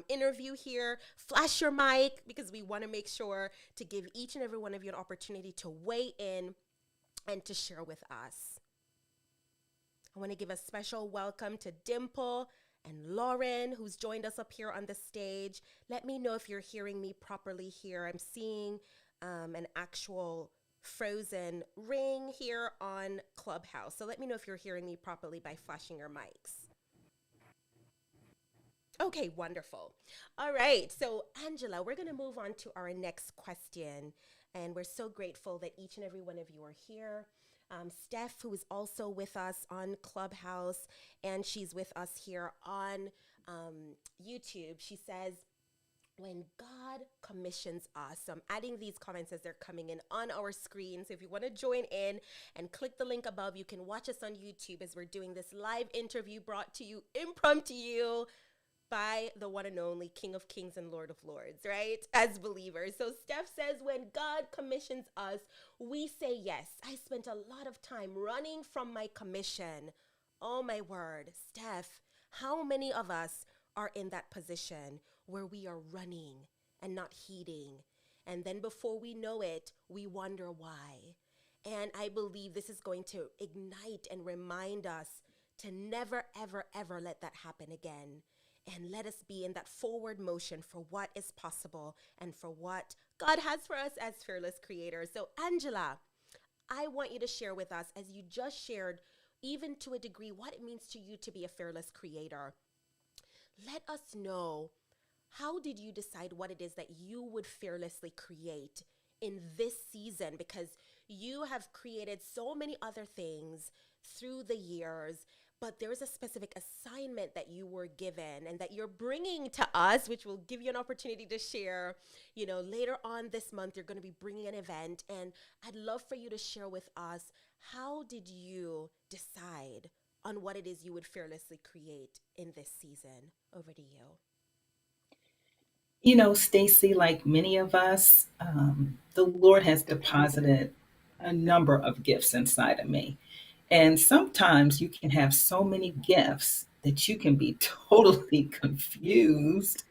interview here, flash your mic because we want to make sure to give each and every one of you an opportunity to weigh in and to share with us. I want to give a special welcome to Dimple and Lauren, who's joined us up here on the stage. Let me know if you're hearing me properly here. I'm seeing an actual frozen ring here on Clubhouse. So let me know if you're hearing me properly by flashing your mics. Okay, wonderful. All right. So, Angela, we're going to move on to our next question. And we're so grateful that each and every one of you are here. Steph, who is also with us on Clubhouse, and she's with us here on YouTube, she says, when God commissions us, so I'm adding these comments as they're coming in on our screen. So if you want to join in and click the link above, you can watch us on YouTube as we're doing this live interview brought to you impromptu by the one and only King of Kings and Lord of Lords, right? As believers. So Steph says, when God commissions us, we say yes. I spent a lot of time running from my commission. Oh my word, Steph, how many of us are in that position where we are running and not heeding? And then before we know it, we wonder why. And I believe this is going to ignite and remind us to never, ever, ever let that happen again. And let us be in that forward motion for what is possible and for what God has for us as fearless creators. So, Angela, I want you to share with us, as you just shared, even to a degree, what it means to you to be a fearless creator. Let us know, how did you decide what it is that you would fearlessly create in this season? Because you have created so many other things through the years, but there's a specific assignment that you were given and that you're bringing to us, which will give you an opportunity to share. Later on this month, you're going to be bringing an event, and I'd love for you to share with us, how did you decide on what it is you would fearlessly create in this season? Over to you. You know, Stacy, like many of us, the Lord has deposited a number of gifts inside of me. And sometimes you can have so many gifts that you can be totally confused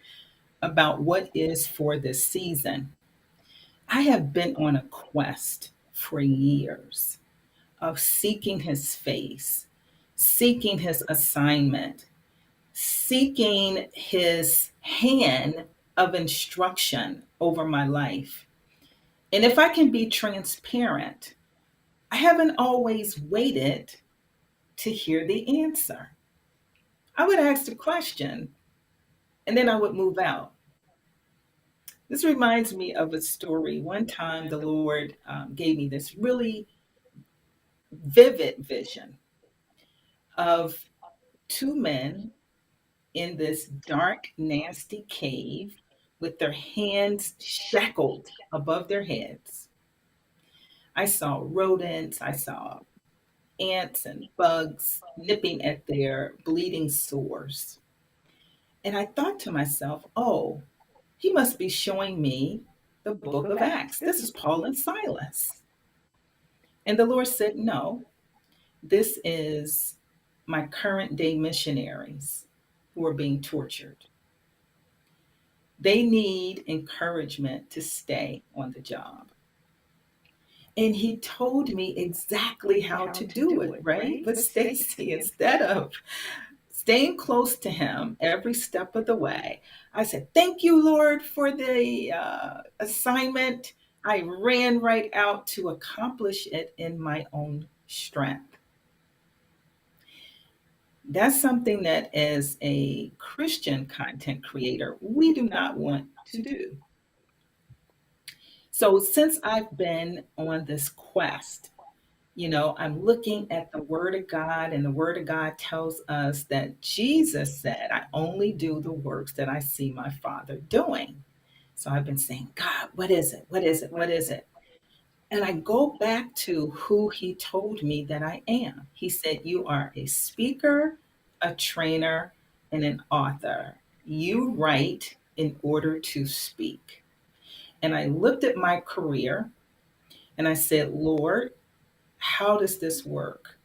about what is for this season. I have been on a quest for years of seeking his face, seeking his assignment, seeking his hand of instruction over my life. And if I can be transparent, I haven't always waited to hear the answer. I would ask the question and then I would move out. This reminds me of a story. One time, the Lord gave me this really vivid vision of two men in this dark, nasty cave with their hands shackled above their heads. I saw rodents, I saw ants and bugs nipping at their bleeding sores. And I thought to myself, oh, he must be showing me the book of Acts. This is Paul and Silas. And the Lord said, no, this is my current day missionaries who are being tortured. They need encouragement to stay on the job. And he told me exactly how to do it, right? But Stacy, instead of staying close to him every step of the way, I said, thank you, Lord, for the assignment. I ran right out to accomplish it in my own strength. That's something that, as a Christian content creator, we do not want to do. So, since I've been on this quest, I'm looking at the Word of God, and the Word of God tells us that Jesus said, I only do the works that I see my Father doing. So I've been saying, God, what is it? What is it? What is it? And I go back to who he told me that I am. He said, "You are a speaker, a trainer, and an author. You write in order to speak." And I looked at my career and I said, "Lord, how does this work?"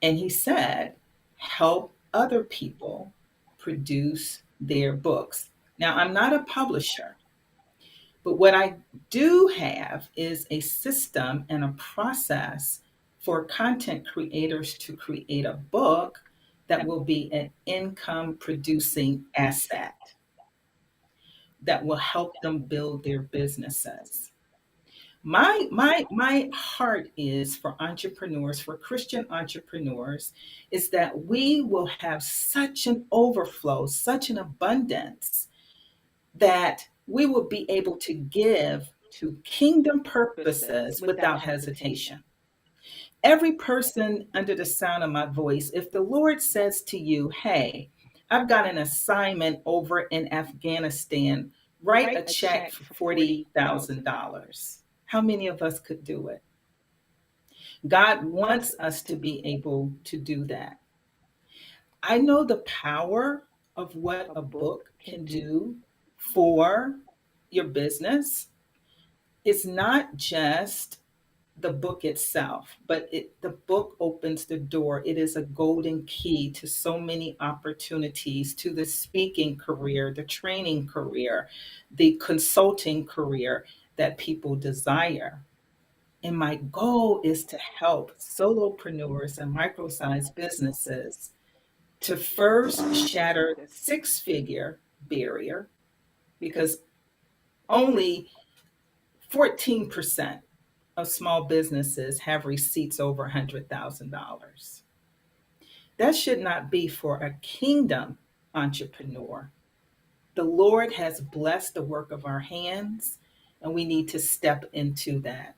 And he said, "Help other people produce their books." Now, I'm not a publisher, but what I do have is a system and a process for content creators to create a book that will be an income producing asset that will help them build their businesses. My heart is for entrepreneurs, for Christian entrepreneurs, is that we will have such an overflow, such an abundance, that we will be able to give to kingdom purposes without hesitation. Every person under the sound of my voice, if the Lord says to you, "Hey, I've got an assignment over in Afghanistan, write a check for $40,000." How many of us could do it? God wants us to be able to do that. I know the power of what a book can do for your business. It's not just the book itself, but the book opens the door. It is a golden key to so many opportunities, to the speaking career, the training career, the consulting career that people desire. And my goal is to help solopreneurs and micro-sized businesses to first shatter the six-figure barrier, because only 14% of small businesses have receipts over $100,000. That should not be for a kingdom entrepreneur. The Lord has blessed the work of our hands, and we need to step into that.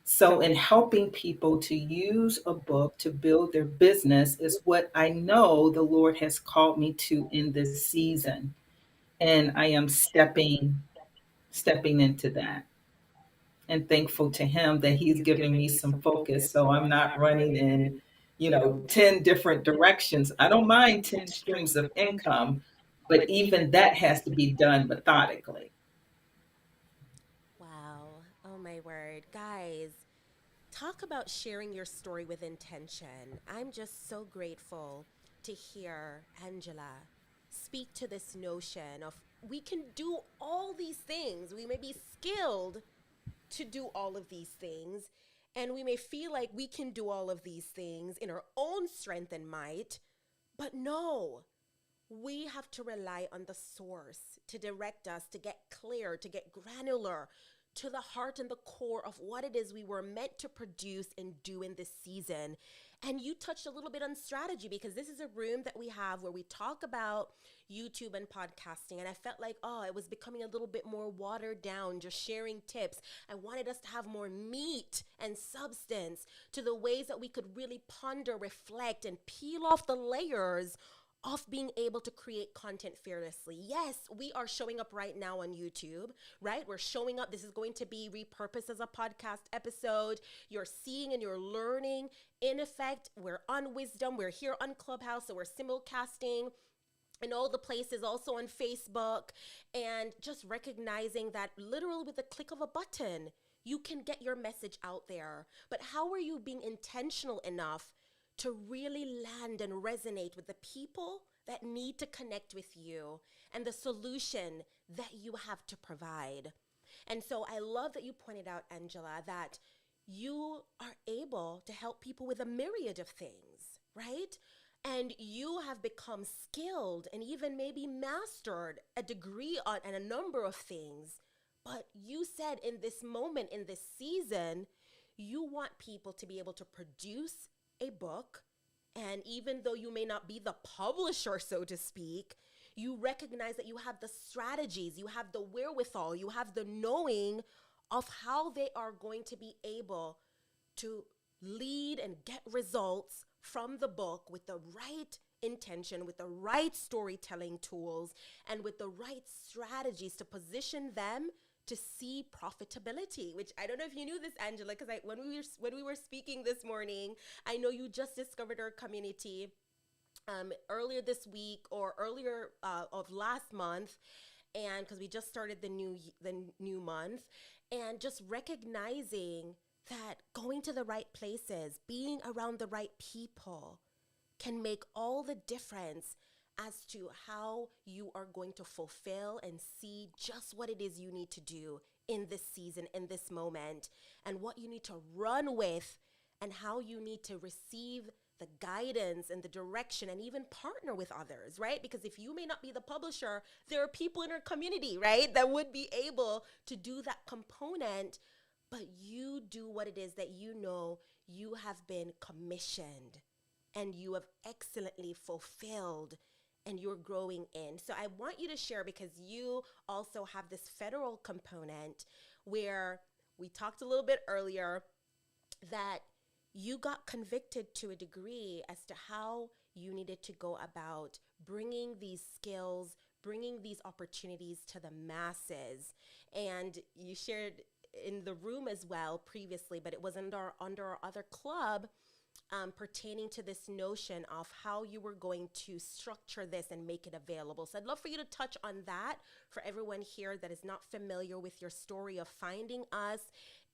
So, in helping people to use a book to build their business is what I know the Lord has called me to in this season. And I am stepping into that, and thankful to him that he's giving me some focus, so I'm not running in 10 different directions. I don't mind 10 streams of income, but even that has to be done methodically. Wow. Oh my word. Guys, talk about sharing your story with intention. I'm just so grateful to hear Angela speak to this notion of we can do all these things. We may be skilled to do all of these things, and we may feel like we can do all of these things in our own strength and might, but no, we have to rely on the source to direct us, to get clear, to get granular to the heart and the core of what it is we were meant to produce and do in this season. And you touched a little bit on strategy, because this is a room that we have where we talk about YouTube and podcasting. And I felt like, oh, it was becoming a little bit more watered down, just sharing tips. I wanted us to have more meat and substance to the ways that we could really ponder, reflect, and peel off the layers of being able to create content fearlessly. Yes, we are showing up right now on YouTube, right? We're showing up. This is going to be repurposed as a podcast episode. You're seeing and you're learning. In effect, we're on Wisdom. We're here on Clubhouse, so we're simulcasting in all the places, also on Facebook, and just recognizing that literally with the click of a button, you can get your message out there. But how are you being intentional enough to really land and resonate with the people that need to connect with you and the solution that you have to provide? And so I love that you pointed out, Angela, that you are able to help people with a myriad of things, right? And you have become skilled and even maybe mastered a degree on and a number of things. But you said in this moment, in this season, you want people to be able to produce a book. And even though you may not be the publisher, so to speak, you recognize that you have the strategies, you have the wherewithal, you have the knowing of how they are going to be able to lead and get results from the book with the right intention, with the right storytelling tools, and with the right strategies to position them to to see profitability, which I don't know if you knew this, Angela, because when we were speaking this morning, I know you just discovered our community earlier this week or earlier of last month, and because we just started the new month, and just recognizing that going to the right places, being around the right people, can make all the difference as to how you are going to fulfill and see just what it is you need to do in this season, in this moment, and what you need to run with, and how you need to receive the guidance and the direction and even partner with others, right? Because if you may not be the publisher, there are people in our community, right, that would be able to do that component, but you do what it is that you know you have been commissioned and you have excellently fulfilled and you're growing in. So I want you to share, because you also have this federal component where we talked a little bit earlier that you got convicted to a degree as to how you needed to go about bringing these skills, bringing these opportunities to the masses. And you shared in the room as well previously, but it was under our other club, pertaining to this notion of how you were going to structure this and make it available. So I'd love for you to touch on that for everyone here that is not familiar with your story of finding us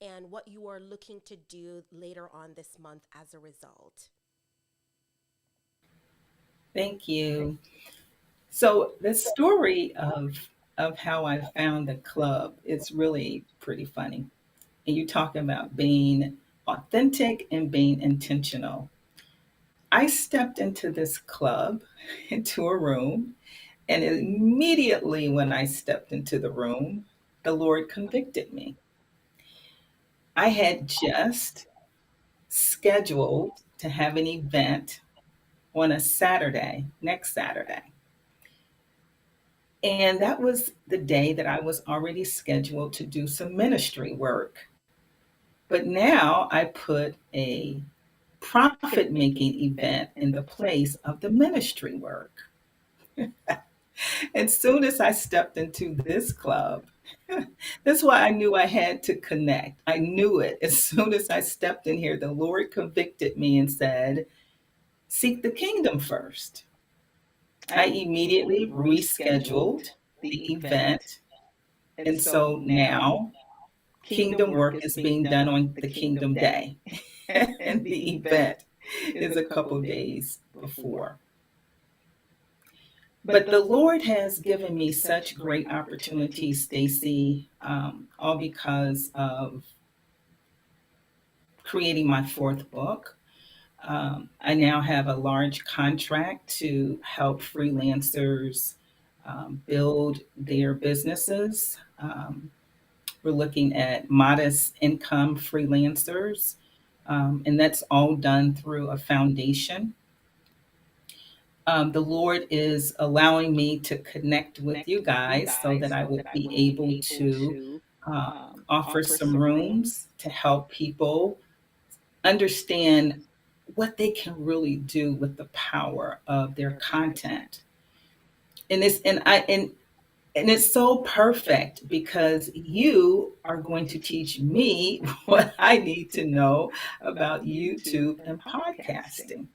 and what you are looking to do later on this month as a result. Thank you. So the story of how I found the club is really pretty funny. And you talk about being authentic and being intentional. I stepped into this club, into a room, and immediately when I stepped into the room, the Lord convicted me. I had just scheduled to have an event on a Saturday, next Saturday. And that was the day that I was already scheduled to do some ministry work. But now I put a profit making event in the place of the ministry work. As soon as I stepped into this club, that's why I knew I had to connect. I knew it. As soon as I stepped in here, the Lord convicted me and said, seek the kingdom first. I I immediately immediately rescheduled rescheduled the the event. event. And And so so now now kingdom kingdom work work is is being being done done on on the the kingdom kingdom day. day. And And the the event event is is a a couple couple days days before. before. But But the the Lord Lord has has given given me me such such great great opportunities, opportunities, Stacy, Stacy, all all because of creating my fourth book. I now have a large contract to help freelancers build their businesses. We're looking at modest income freelancers, and that's all done through a foundation. The Lord is allowing me to connect with connect you with you guys so that guys I so would that I be would be able able to to uh, offer offer some some rooms rooms to help people understand what they can really do with the power of their their content. content. And it's so perfect because you Are are going going to to teach teach me me what what I I need need to to know know about about YouTube YouTube and and podcasting. podcasting.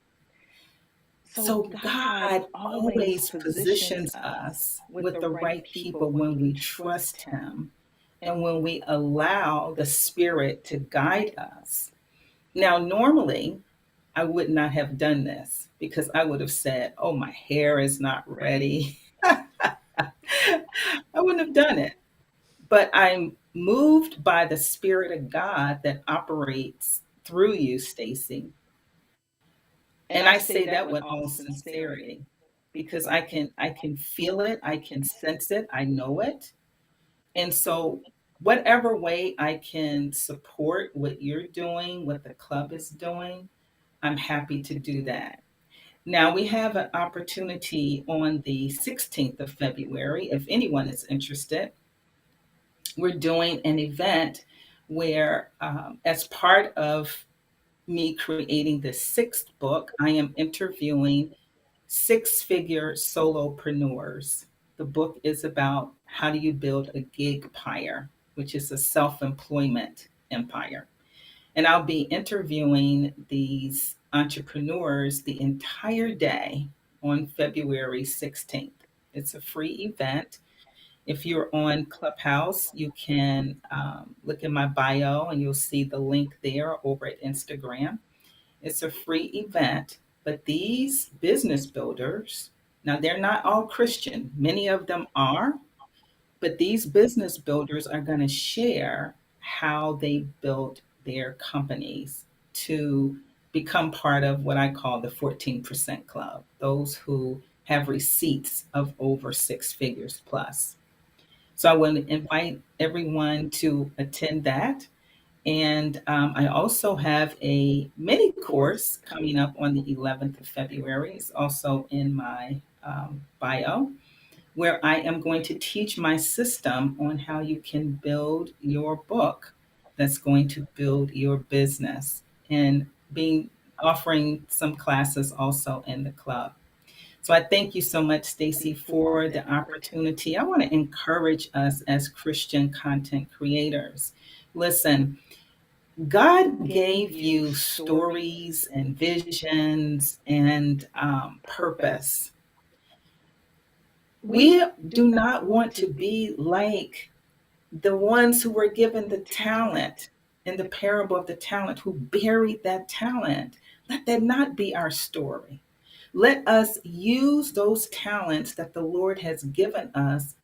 So So God God always always positions positions us us with with the the right right people people when when we we trust trust Him Him and and when when we we allow allow the the Spirit Spirit to to guide guide us. us. Now, normally, I would not have done this because I would have said, oh, my hair is not Ready. ready. I wouldn't have done it. But I'm moved by the Spirit of God that operates through you, Stacy. And And I I say say that that with with all all sincerity sincerity because because I can feel it, I can sense it, I know it. And so whatever way I can support what you're doing, what the club is doing, I'm I'm happy happy to to do do that. that. Now we have an opportunity on the 16th of February. If anyone is interested, we're doing an event where, as part of me creating the sixth book, I am interviewing six-figure solopreneurs. The book is about how do you build a gig empire. which is a self-employment empire. And I'll be interviewing these entrepreneurs the entire day on February 16th. It's a free event. If you're on Clubhouse, you can look in my bio and you'll see the link there over at Instagram. It's a free event, but these business builders, now they're not all Christian, many of them are, but these business builders are going to share how they built their companies to become part of what I call the 14% club, those who have receipts of over six figures plus. So I want to invite everyone to attend that. And I also have a mini course coming up on the 11th of February. It's also in my bio, where I am going to teach my system on how you can build your book that's going to build your business, and being offering some classes also in the club. So I thank you so much, Stacy, for the opportunity. I want to encourage us as Christian content creators. Listen, God gave you stories and visions and purpose. We do not want to be like the ones who were given the talent in the parable of the talent, who buried that talent. Let that not be our story. Let us use those talents that the Lord has given us,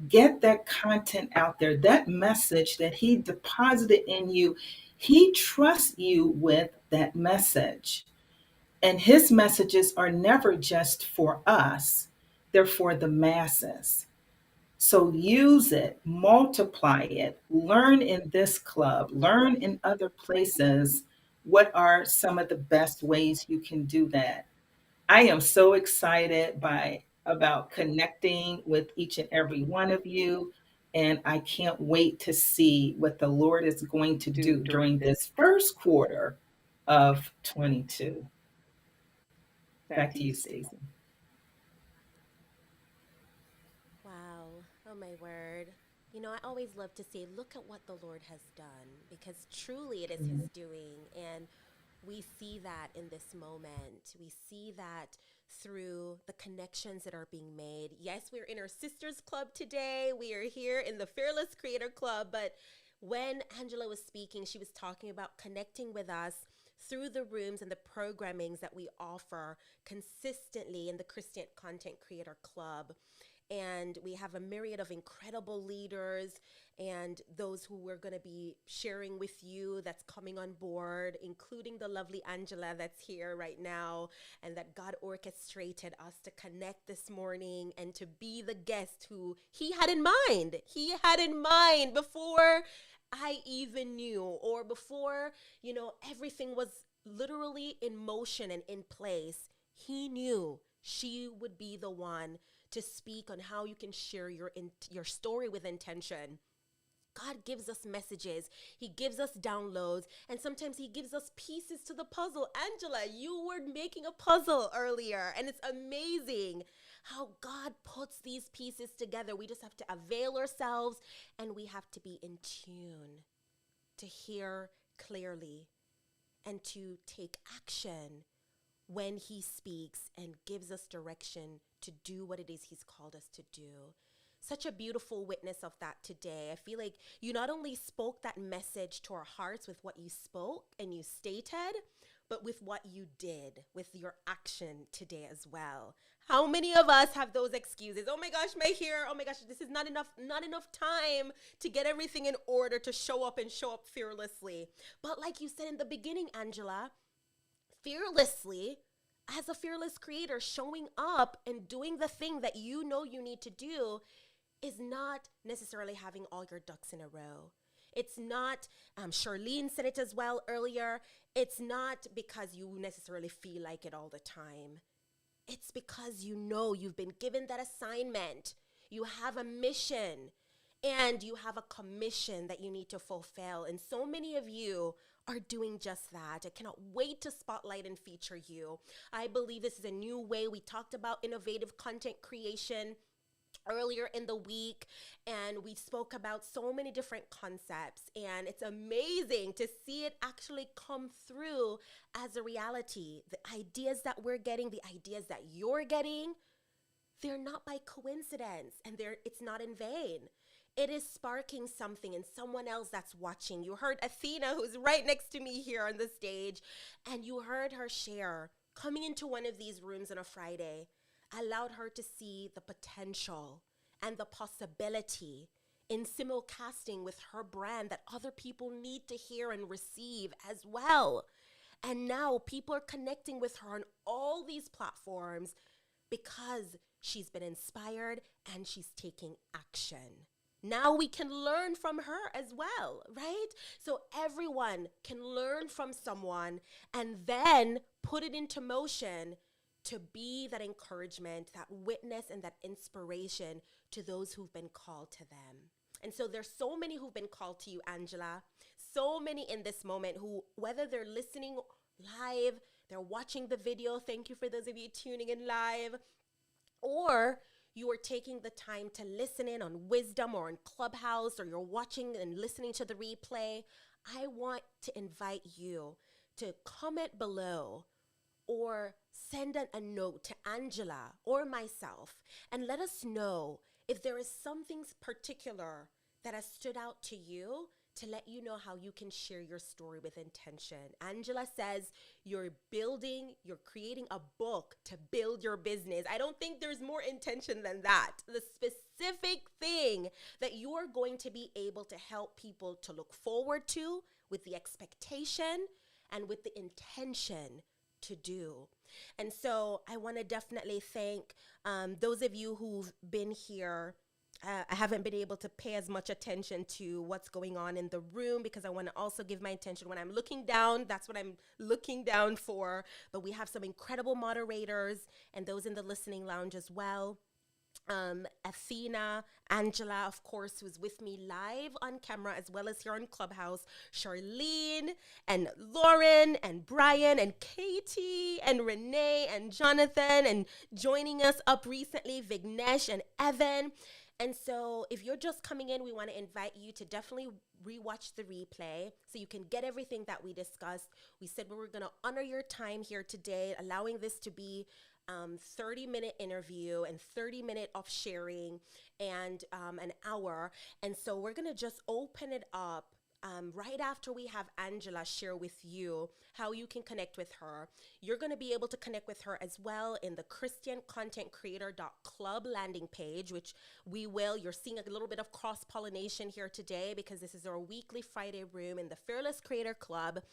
get that content out there, that message that He deposited in you. He trusts you with that message. And His messages are never just for us, they're for the masses. So use it, multiply it, learn in this club, learn in other places. What are some of the best ways you can do that? I am so excited by about connecting with each and every one of you. And I can't wait to see what the Lord is going to do during this first quarter of 22. Back to you, Stacey. Wow. Oh, my word. You know, I always love to say, look at what the Lord has done, because truly it is His doing. And we see that in this moment. We see that through the connections that are being made. Yes, we're in our Sisters Club today. We are here in the Fearless Creator Club. But when Angela was speaking, she was talking about connecting with us through the rooms and the programmings that we offer consistently in the Christian Content Creator Club. And we have a myriad of incredible leaders and those who we're going to be sharing with you that's coming on board, including the lovely Angela that's here right now, and that God orchestrated us to connect this morning and to be the guest who He had in mind. He had in mind before I even knew, or before, everything was literally in motion and in place. He knew she would be the one to speak on how you can share your story with intention. God gives us messages. He gives us downloads. And sometimes He gives us pieces to the puzzle. Angela, you were making a puzzle earlier. And it's amazing how God puts these pieces together. We just have to avail ourselves, and we have to be in tune to hear clearly and to take action when He speaks and gives us direction to do what it is He's called us to do. Such a beautiful witness of that today. I feel like you not only spoke that message to our hearts with what you spoke and you stated, but with what you did, with your action today as well. How many of us have those excuses? Oh my gosh, my hair. Oh my gosh, this is not enough time to get everything in order to show up fearlessly. But like you said in the beginning, Angela, fearlessly, as a fearless creator, showing up and doing the thing that you know you need to do is not necessarily having all your ducks in a row. It's not, Charlene said it as well earlier, it's not because you necessarily feel like it all the time. It's because you know you've been given that assignment. You have a mission and you have a commission that you need to fulfill. And so many of you are doing just that. I cannot wait to spotlight and feature you. I believe this is a new way. We talked about innovative content creation earlier in the week, and we spoke about so many different concepts, and it's amazing to see it actually come through as a reality. The ideas that we're getting, the ideas that you're getting, they're not by coincidence, and it's not in vain. It is sparking something in someone else that's watching. You heard Athena, who's right next to me here on the stage, and you heard her share. Coming into one of these rooms on a Friday allowed her to see the potential and the possibility in simulcasting with her brand that other people need to hear and receive as well. And now people are connecting with her on all these platforms because she's been inspired and she's taking action. Now we can learn from her as well, right? So everyone can learn from someone and then put it into motion to be that encouragement, that witness, and that inspiration to those who've been called to them. And so there's so many who've been called to you, Angela. So many in this moment who, whether they're listening live, they're watching the video. Thank you for those of you tuning in live, or you are taking the time to listen in on Wisdom or on Clubhouse, or you're watching and listening to the replay. I want to invite you to comment below or send a note to Angela or myself and let us know if there is something particular that has stood out to you, to let you know how you can share your story with intention. Angela says you're creating a book to build your business. I don't think there's more intention than that. The specific thing that you are going to be able to help people to look forward to with the expectation and with the intention to do. And so I want to definitely thank those of you who've been here. I haven't been able to pay as much attention to what's going on in the room because I want to also give my attention when I'm looking down. That's what I'm looking down for. But we have some incredible moderators and those in the listening lounge as well. Athena, Angela, of course, who's with me live on camera as well as here on Clubhouse, Charlene and Lauren and Brian and Katie and Renee and Jonathan, and joining us up recently, Vignesh and Evan. And so if you're just coming in, we want to invite you to definitely rewatch the replay so you can get everything that we discussed. We said we were going to honor your time here today, allowing this to be 30-minute interview and 30-minute of sharing and an hour. And so we're going to just open it up right after we have Angela share with you how you can connect with her. You're going to be able to connect with her as well in the christiancontentcreator.club landing page, which you're seeing a little bit of cross-pollination here today because this is our weekly Friday room in the Fearless Creator Club,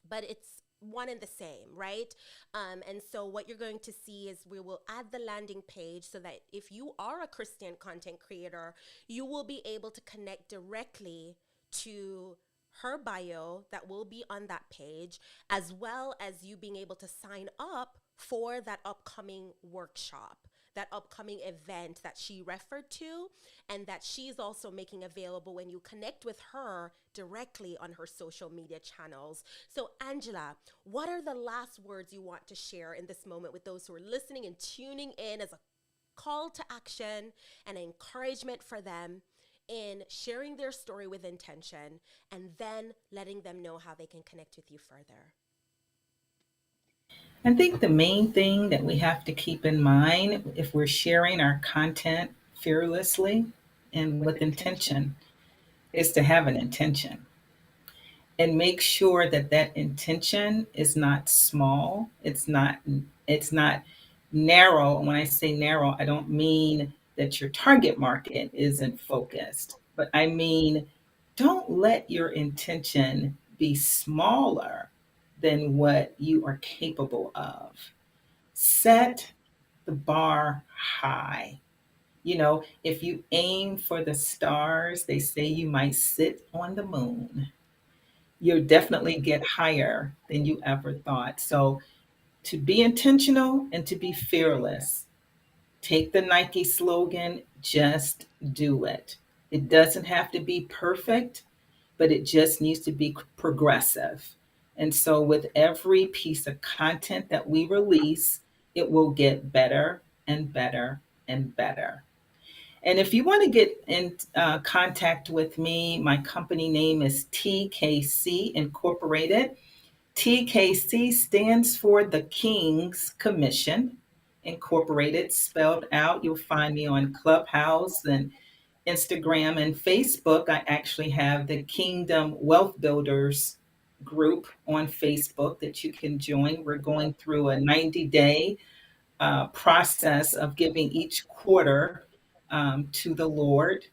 but it's one and the same, right? And so what you're going to see is we will add the landing page so that if you are a Christian content creator, you will be able to connect directly to her bio that will be on that page, as well as you being able to sign up for that upcoming workshop, that upcoming event that she referred to, and that she's also making available when you connect with her directly on her social media channels. So Angela, what are the last words you want to share in this moment with those who are listening and tuning in as a call to action and encouragement for them in sharing their story with intention, and then letting them know how they can connect with you further? I think the main thing that we have to keep in mind if we're sharing our content fearlessly and with intention is to have an intention and make sure that that intention is not small. It's not narrow. When I say narrow, I don't mean that your target market isn't focused, but I mean don't let your intention be smaller than what you are capable of. Set the bar high. If you aim for the stars, they say you might sit on the moon. You'll definitely get higher than you ever thought. So, to be intentional and to be fearless, take the Nike slogan, just do it. It doesn't have to be perfect, but it just needs to be progressive. And so, with every piece of content that we release, it will get better and better and better. And if you want to get in contact with me, my company name is TKC Incorporated. TKC stands for the King's Commission Incorporated, spelled out. You'll find me on Clubhouse and Instagram and Facebook. I actually have the Kingdom Wealth Builders group on Facebook that you can join. We're going through a 90-day process of giving each quarter to the Lord.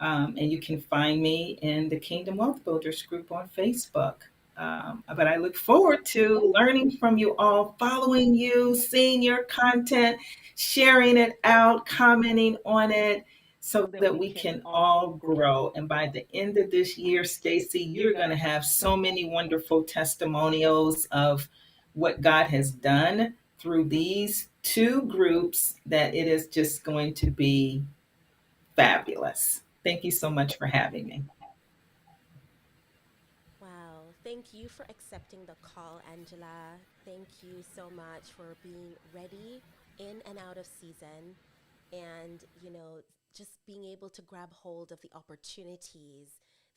And you can find me in the Kingdom Wealth Builders group on Facebook. But I look forward to learning from you all, following you, seeing your content, sharing it out, commenting on it, so that we can all grow. And by the end of this year, Stacy, you're going to have so many wonderful testimonials of what God has done through these two groups that it is just going to be fabulous. Thank you so much for having me. Wow. Thank you for accepting the call, Angela. Thank you so much for being ready in and out of season and, just being able to grab hold of the opportunities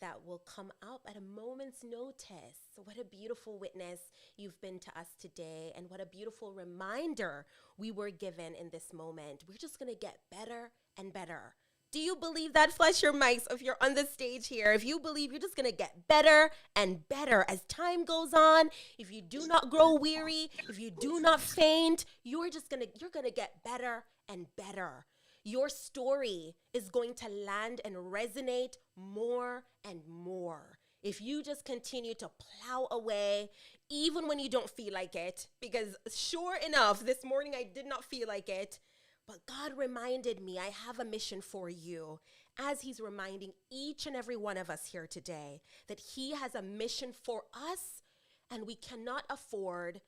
that will come up at a moment's notice. What a beautiful witness you've been to us today, and what a beautiful reminder we were given in this moment. We're just going to get better and better. Do you believe that? Flash your mics if you're on the stage here. If you believe, you're just going to get better and better as time goes on. If you do not grow weary, if you do not faint, you're going to get better and better. Your story is going to land and resonate more and more if you just continue to plow away, even when you don't feel like it. Because sure enough, this morning I did not feel like it. But God reminded me I have a mission for you, as he's reminding each and every one of us here today that he has a mission for us, and we cannot afford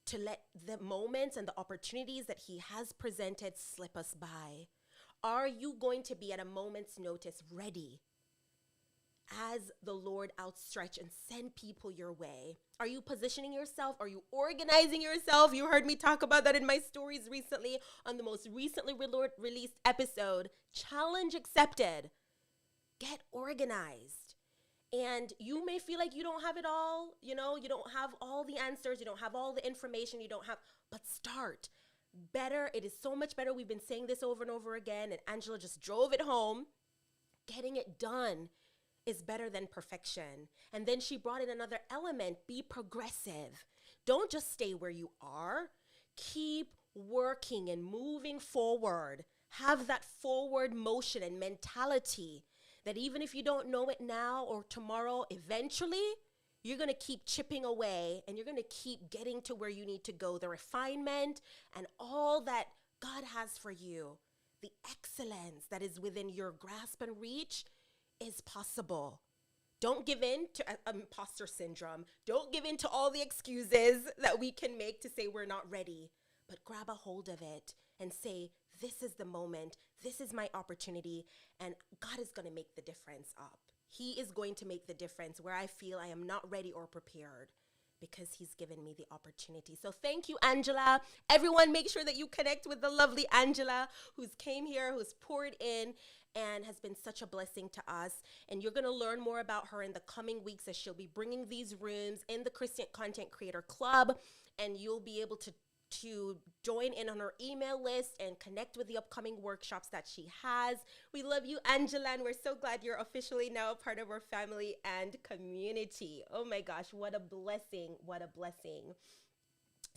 to let the moments and the opportunities that he has presented slip us by. Are you going to be at a moment's notice ready as the Lord outstretch and send people your way? Are you positioning yourself? Are you organizing yourself? You heard me talk about that in my stories recently on the most recently released episode. Challenge accepted. Get organized. And you may feel like you don't have it all, you don't have all the answers, you don't have all the information, but start. Better, it is so much better. We've been saying this over and over again, and Angela just drove it home. Getting it done is better than perfection. And then she brought in another element: be progressive. Don't just stay where you are. Keep working and moving forward. Have that forward motion and mentality that even if you don't know it now or tomorrow, eventually you're going to keep chipping away, and you're going to keep getting to where you need to go. The refinement and all that God has for you, the excellence that is within your grasp and reach, is possible. Don't give in to imposter syndrome. Don't give in to all the excuses that we can make to say we're not ready, but grab a hold of it and say, this is the moment. This is my opportunity, and God is going to make the difference up. He is going to make the difference where I feel I am not ready or prepared, because he's given me the opportunity. So thank you, Angela. Everyone, make sure that you connect with the lovely Angela, who's came here, who's poured in, and has been such a blessing to us. And you're going to learn more about her in the coming weeks, as she'll be bringing these rooms in the Christian Content Creator Club, and you'll be able to join in on her email list and connect with the upcoming workshops that she has. We love you, Angela, and we're so glad you're officially now a part of our family and community. Oh my gosh, what a blessing. What a blessing.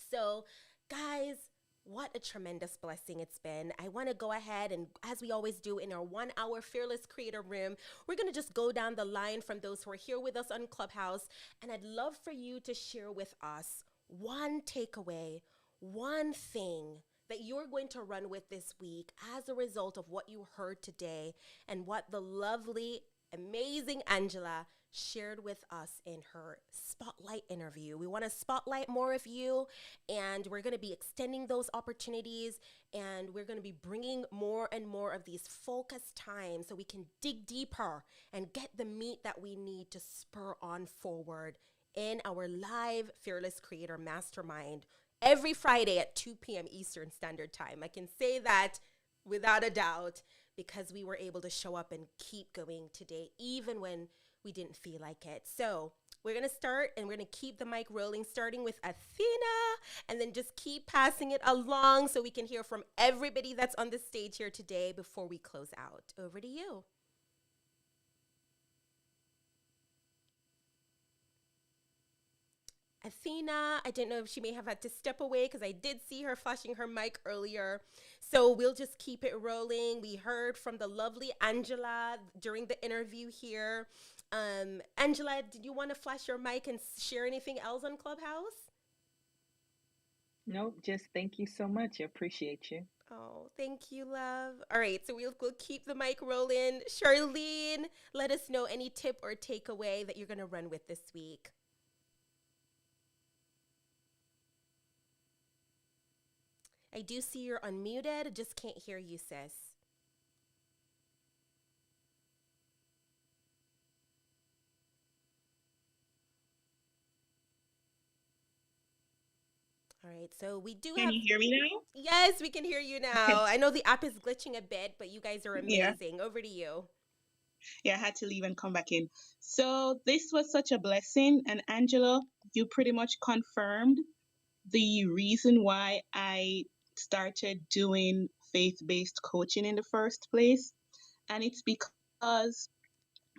So, guys, what a tremendous blessing it's been. I want to go ahead and, as we always do in our 1 hour Fearless Creator Room, we're going to just go down the line from those who are here with us on Clubhouse. And I'd love for you to share with us one takeaway, one thing that you're going to run with this week as a result of what you heard today and what the lovely, amazing Angela shared with us in her spotlight interview. We want to spotlight more of you, and we're going to be extending those opportunities, and we're going to be bringing more and more of these focused times so we can dig deeper and get the meat that we need to spur on forward in our live Fearless Creator Mastermind every Friday at 2 p.m. Eastern Standard Time. I can say that without a doubt. because we were able to show up and keep going today, even when we didn't feel like it. So we're going to start and we're going to keep the mic rolling, starting with Athena, and then just keep passing it along so we can hear from everybody that's on the stage here today before we close out. Over to you. Athena, I didn't know if she may have had to step away because I did see her flashing her mic earlier. So we'll just keep it rolling. We heard from the lovely Angela during the interview here. Angela, did you want to flash your mic and share anything else on Clubhouse? Nope, just thank you so much. I appreciate you. Oh, thank you, love. All right, so we'll keep the mic rolling. Charlene, let us know any tip or takeaway that you're going to run with this week. I do see you're unmuted. I just can't hear you, sis. All right, so we do Can have. you hear me now? Yes, we can hear you Okay. now. I know the app is glitching a bit, but you guys are Yeah. amazing. Over to you. Yeah, I had to leave and come back in. So this was such a blessing. And Angela, you pretty much confirmed the reason why I started doing faith-based coaching in the first place. And it's because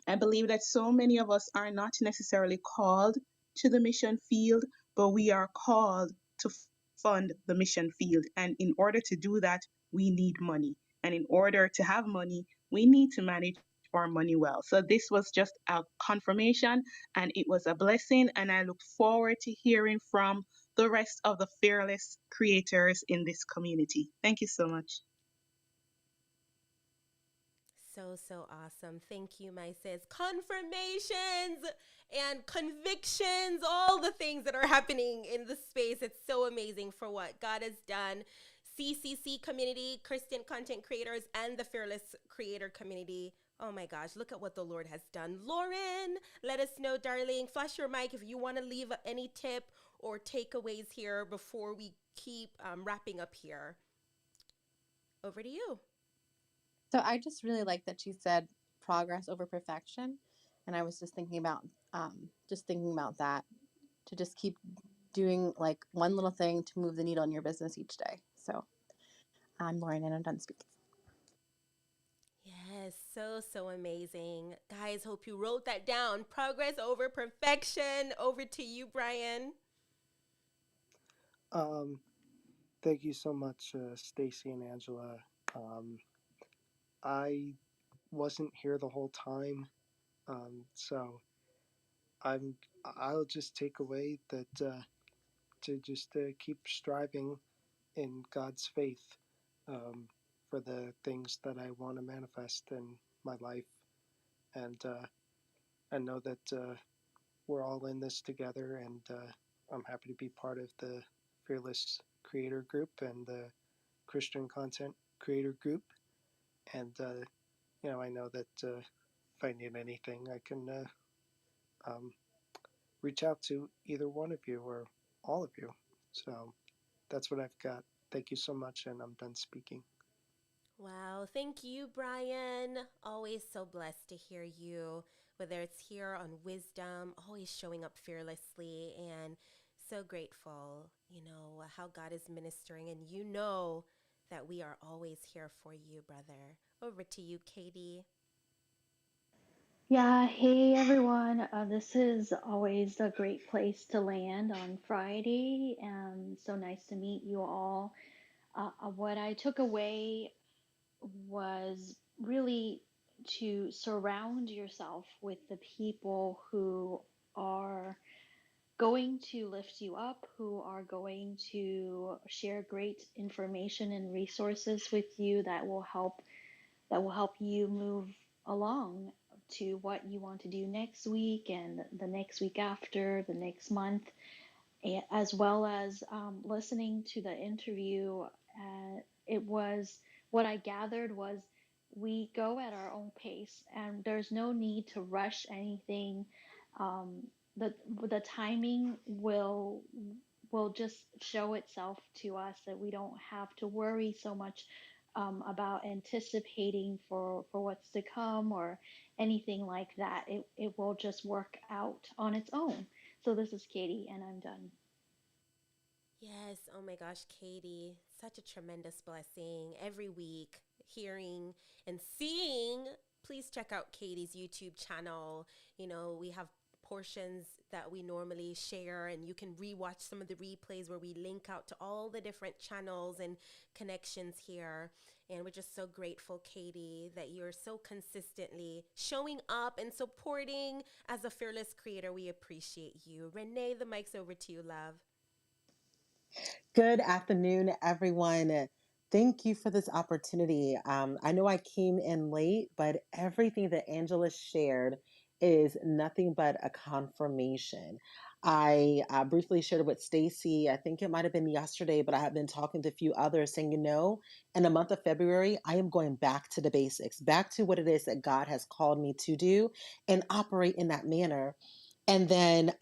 I believe that so many of us are not necessarily called to the mission field, but we are called to fund the mission field. And in order to do that, we need money. And in order to have money, we need to manage our money well. So this was just a confirmation and it was a blessing. And I look forward to hearing from the rest of the fearless creators in this community. Thank you so much. So awesome. Thank you, my sis. Confirmations and convictions, all the things that are happening in the space. It's so amazing for what God has done. CCC community, Christian content creators, and the Fearless Creator community. Oh my gosh, look at what the Lord has done. Lauren, let us know, darling. Flash your mic if you want to leave any tip or takeaways here before we keep wrapping up here. Over to you. So I just really like that she said progress over perfection, and I was just thinking about that, to just keep doing like one little thing to move the needle in your business each day. So I'm Lauren, and I'm done speaking. Yes, so amazing. Guys, hope you wrote that down. Progress over perfection. Over to you, Brian. Thank you so much, Stacy and Angela. I wasn't here the whole time, so I'm. I'll just take away that to just keep striving in God's faith for the things that I want to manifest in my life, and I know that we're all in this together, and I'm happy to be part of the Fearless Creator Group and the Christian Content Creator Group. And I know that if I need anything, I can reach out to either one of you or all of you. So that's what I've got. Thank you so much, and I'm done speaking. Wow, thank you, Brian. Always so blessed to hear you, whether it's here on Wisdom, always showing up fearlessly, and so grateful, how God is ministering, and that we are always here for you, brother. Over to you, Katie. Yeah, hey everyone. This is always a great place to land on Friday. So nice to meet you all. What I took away was really to surround yourself with the people who are going to lift you up, who are going to share great information and resources with you that will help you move along to what you want to do next week and the next week after, the next month, as well as listening to the interview. It was what I gathered was we go at our own pace, and there's no need to rush anything. Um, the timing will just show itself to us, that we don't have to worry so much about anticipating for what's to come or anything like that. It will just work out on its own. So this is Katie, and I'm done. Yes, oh my gosh, Katie, such a tremendous blessing every week, hearing and seeing. Please check out Katie's YouTube channel. You know, we have portions that we normally share, and you can rewatch some of the replays where we link out to all the different channels and connections here. And we're just so grateful, Katie, that you're so consistently showing up and supporting as a fearless creator. We appreciate you. Renee, the mic's over to you, love. Good afternoon, everyone. Thank you for this opportunity. I know I came in late, but everything that Angela shared is nothing but a confirmation. I briefly shared it with Stacy. I think it might have been yesterday, but I have been talking to a few others saying, in the month of February, I am going back to the basics, back to what it is that God has called me to do and operate in that manner. And then,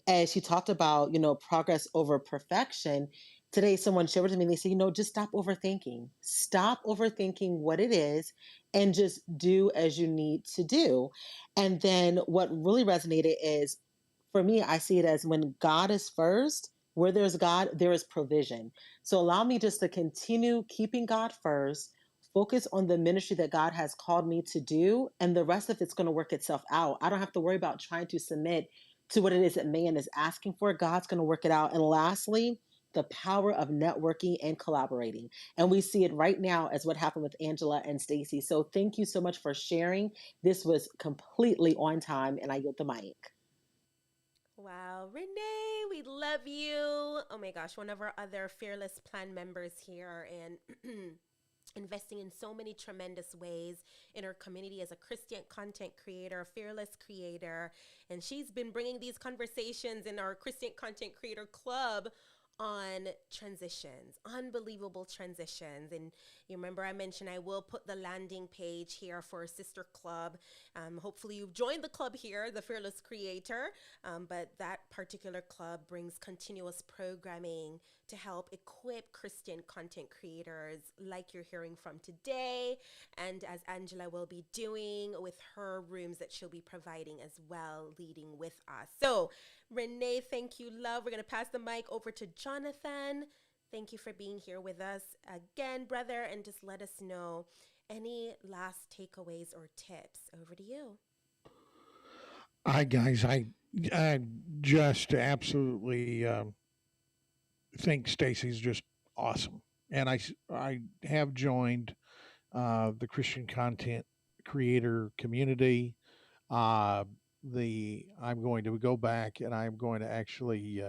as she talked about, progress over perfection, today someone shared with me, they say, just stop overthinking. Stop overthinking what it is and just do as you need to do. And then what really resonated is, for me, I see it as when God is first, where there's God, there is provision. So allow me just to continue keeping God first, focus on the ministry that God has called me to do, and the rest of it's going to work itself out. I don't have to worry about trying to submit to what it is that man is asking for. God's going to work it out. And lastly, the power of networking and collaborating. And we see it right now as what happened with Angela and Stacy. So thank you so much for sharing. This was completely on time, and I yield the mic. Wow, Renee, we love you. Oh my gosh, one of our other Fearless Plan members here, and investing in so many tremendous ways in her community as a Christian content creator, a fearless creator. And she's been bringing these conversations in our Christian Content Creator Club on transitions, unbelievable transitions. And you remember I mentioned I will put the landing page here for a sister club. Hopefully you've joined the club here, the Fearless Creator, but that particular club brings continuous programming to help equip Christian content creators like you're hearing from today, and as Angela will be doing with her rooms that she'll be providing as well, leading with us. So Renee, thank you, love. We're going to pass the mic over to Jonathan. Thank you for being here with us again, brother, and just let us know any last takeaways or tips. Over to you. Hi, guys. I just absolutely think Stacy's just awesome. And I have joined the Christian content creator community. Uh, I'm going to go back and I'm going to actually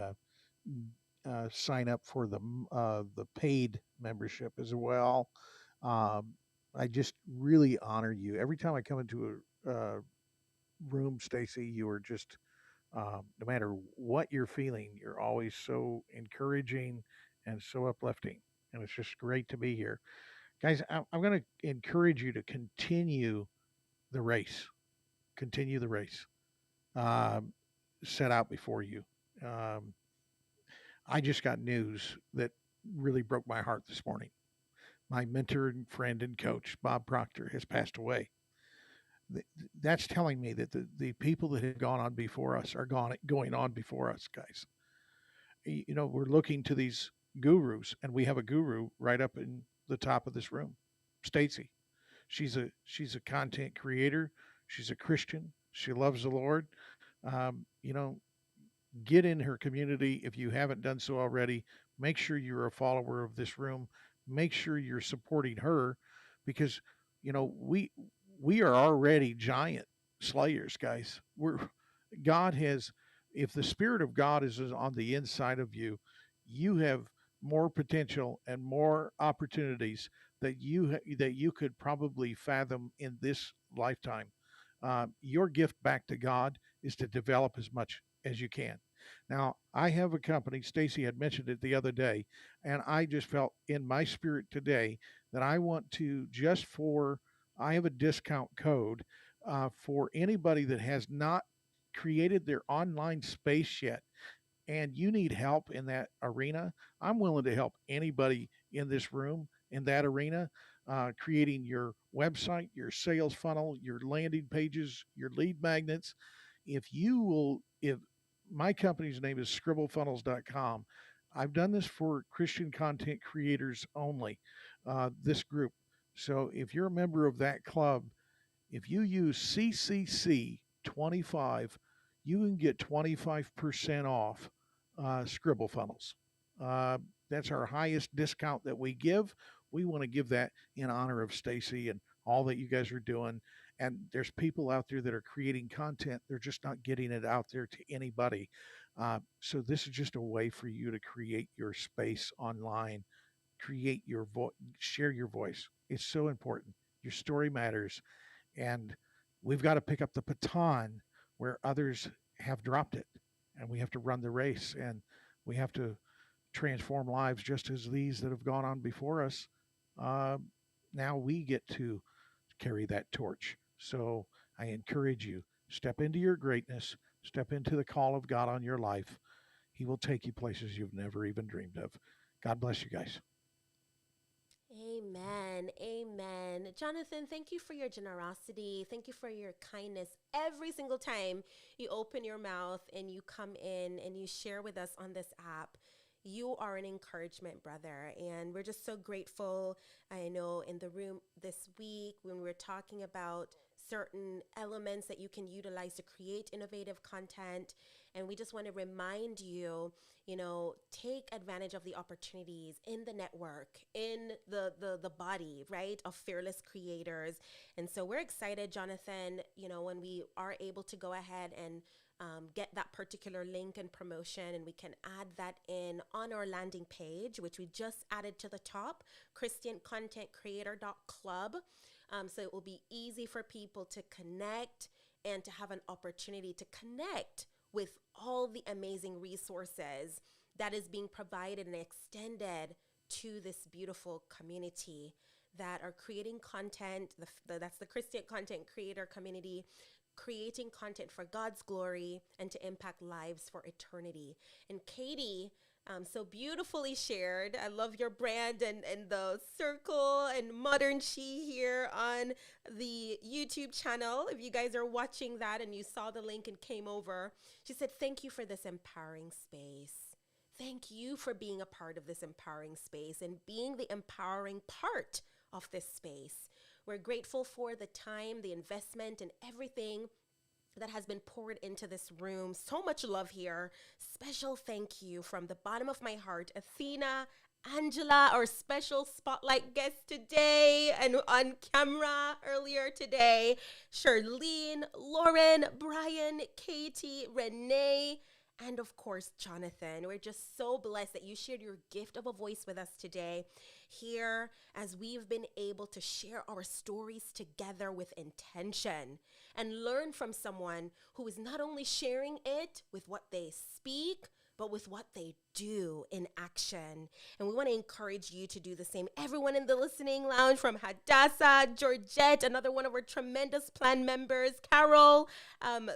sign up for the paid membership as well. Um, I just really honor you every time I come into a room, Stacy. You are just no matter what you're feeling, you're always so encouraging and so uplifting. And it's just great to be here. Guys, I'm going to encourage you to continue the race. Continue the race um, set out before you. Um, I just got news that really broke my heart this morning. My mentor and friend and coach, Bob Proctor, has passed away. That's telling me that the people that have gone on before us are going on before us, guys. We're looking to these gurus, and we have a guru right up in the top of this room, Stacy. She's a content creator. She's a Christian. She loves the Lord. Um, you know, get in her community if you haven't done so already. Make sure you're a follower of this room. Make sure you're supporting her, because we are already giant slayers, guys. God has, if the Spirit of God is on the inside of you, you have more potential and more opportunities that you could probably fathom in this lifetime. Your gift back to God is to develop as much as you can. Now, I have a company. Stacy had mentioned it the other day, and I just felt in my spirit today that I want to just for I have a discount code for anybody that has not created their online space yet, and you need help in that arena. I'm willing to help anybody in this room in that arena, creating your website, your sales funnel, your landing pages, your lead magnets. If my company's name is scribblefunnels.com, I've done this for Christian content creators only, this group. So if you're a member of that club, if you use CCC 25, you can get 25% off Scribble Funnels. That's our highest discount that we give. We want to give that in honor of Stacy and all that you guys are doing. And there's people out there that are creating content. They're just not getting it out there to anybody. So this is just a way for you to create your space online, create your voice, share your voice. It's so important. Your story matters, and we've got to pick up the baton where others have dropped it, and we have to run the race, and we have to transform lives just as these that have gone on before us. uh, Now we get to carry that torch. So I encourage you, step into your greatness, step into the call of God on your life. He will take you places you've never even dreamed of. God bless you guys. Amen. Amen. Jonathan, thank you for your generosity. Thank you for your kindness. Every single time you open your mouth and you come in and you share with us on this app, you are an encouragement, brother. And we're just so grateful. I know in the room this week, when we were talking about certain elements that you can utilize to create innovative content, and we just want to remind you, take advantage of the opportunities in the network, in the body, right, of fearless creators. And so we're excited, Jonathan, when we are able to go ahead and get that particular link and promotion, and we can add that in on our landing page, which we just added to the top, christiancontentcreator.club. So it will be easy for people to connect and to have an opportunity to connect with all the amazing resources that is being provided and extended to this beautiful community that are creating content. That's the Christian Content Creator community, creating content for God's glory and to impact lives for eternity. And Katie, so beautifully shared. I love your brand and the circle and modern she here on the YouTube channel. If you guys are watching that and you saw the link and came over, she said, thank you for this empowering space. Thank you for being a part of this empowering space and being the empowering part of this space. We're grateful for the time, the investment, and everything that has been poured into this room. So much love here. Special thank you from the bottom of my heart, Athena, Angela, our special spotlight guest today and on camera earlier today, Charlene, Lauren, Brian, Katie, Renee, and of course, Jonathan. We're just so blessed that you shared your gift of a voice with us today here as we've been able to share our stories together with intention and learn from someone who is not only sharing it with what they speak, but with what they do in action. And we want to encourage you to do the same. Everyone in the listening lounge, from Hadassah, Georgette, another one of our tremendous plan members, Carol,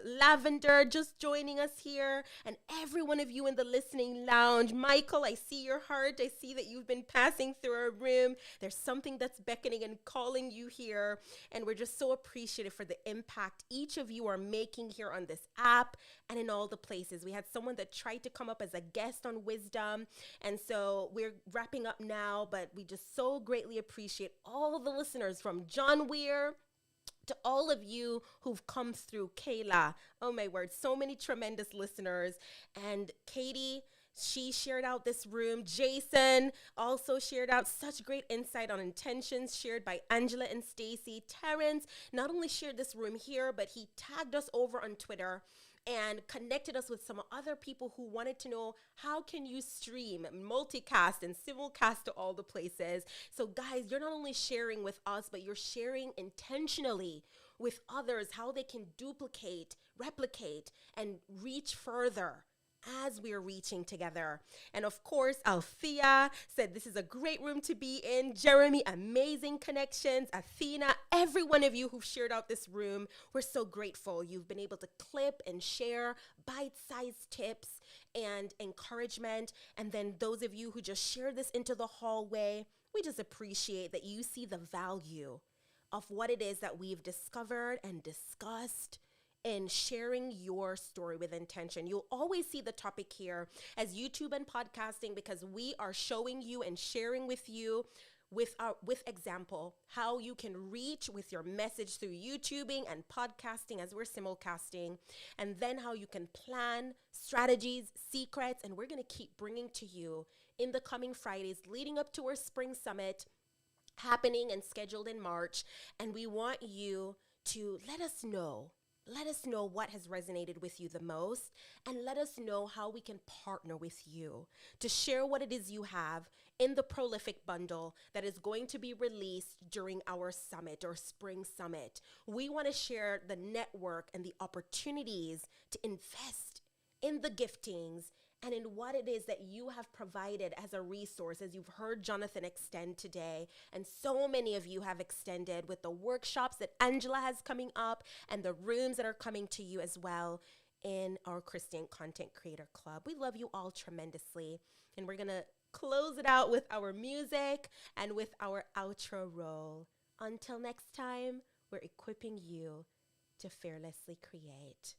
Lavender, just joining us here, and every one of you in the listening lounge. Michael, I see your heart. I see that you've been passing through our room. There's something that's beckoning and calling you here, and we're just so appreciative for the impact each of you are making here on this app and in all the places. We had someone that tried to come up as a guest on Wisdom, and so we're wrapping up now, but we just so greatly appreciate all the listeners, from John Weir to all of you who've come through. Kayla, oh my word, so many tremendous listeners. And Katie, she shared out this room. Jason also shared out such great insight on intentions shared by Angela and Stacy. Terrence not only shared this room here, but he tagged us over on Twitter and connected us with some other people who wanted to know, how can you stream, multicast, and simulcast to all the places? So guys, you're not only sharing with us, but you're sharing intentionally with others how they can duplicate, replicate, and reach further as we're reaching together. And of course, Althea said this is a great room to be in. Jeremy, amazing connections. Athena, every one of you who've shared out this room, we're so grateful. You've been able to clip and share bite-sized tips and encouragement. And then those of you who just shared this into the hallway, We just appreciate that you see the value of what it is that we've discovered and discussed in sharing your story with intention. You'll always see the topic here as YouTube and podcasting, because we are showing you and sharing with you with example how you can reach with your message through YouTubing and podcasting as we're simulcasting, and then how you can plan strategies, secrets, and we're going to keep bringing to you in the coming Fridays leading up to our spring summit happening and scheduled in March. And we want you to let us know. Let us know what has resonated with you the most, and let us know how we can partner with you to share what it is you have in the Prolific Bundle that is going to be released during our summit or spring summit. We want to share the network and the opportunities to invest in the giftings and in what it is that you have provided as a resource, as you've heard Jonathan extend today. And so many of you have extended with the workshops that Angela has coming up and the rooms that are coming to you as well in our Christian Content Creator Club. We love you all tremendously. And we're going to close it out with our music and with our outro roll. Until next time, we're equipping you to fearlessly create.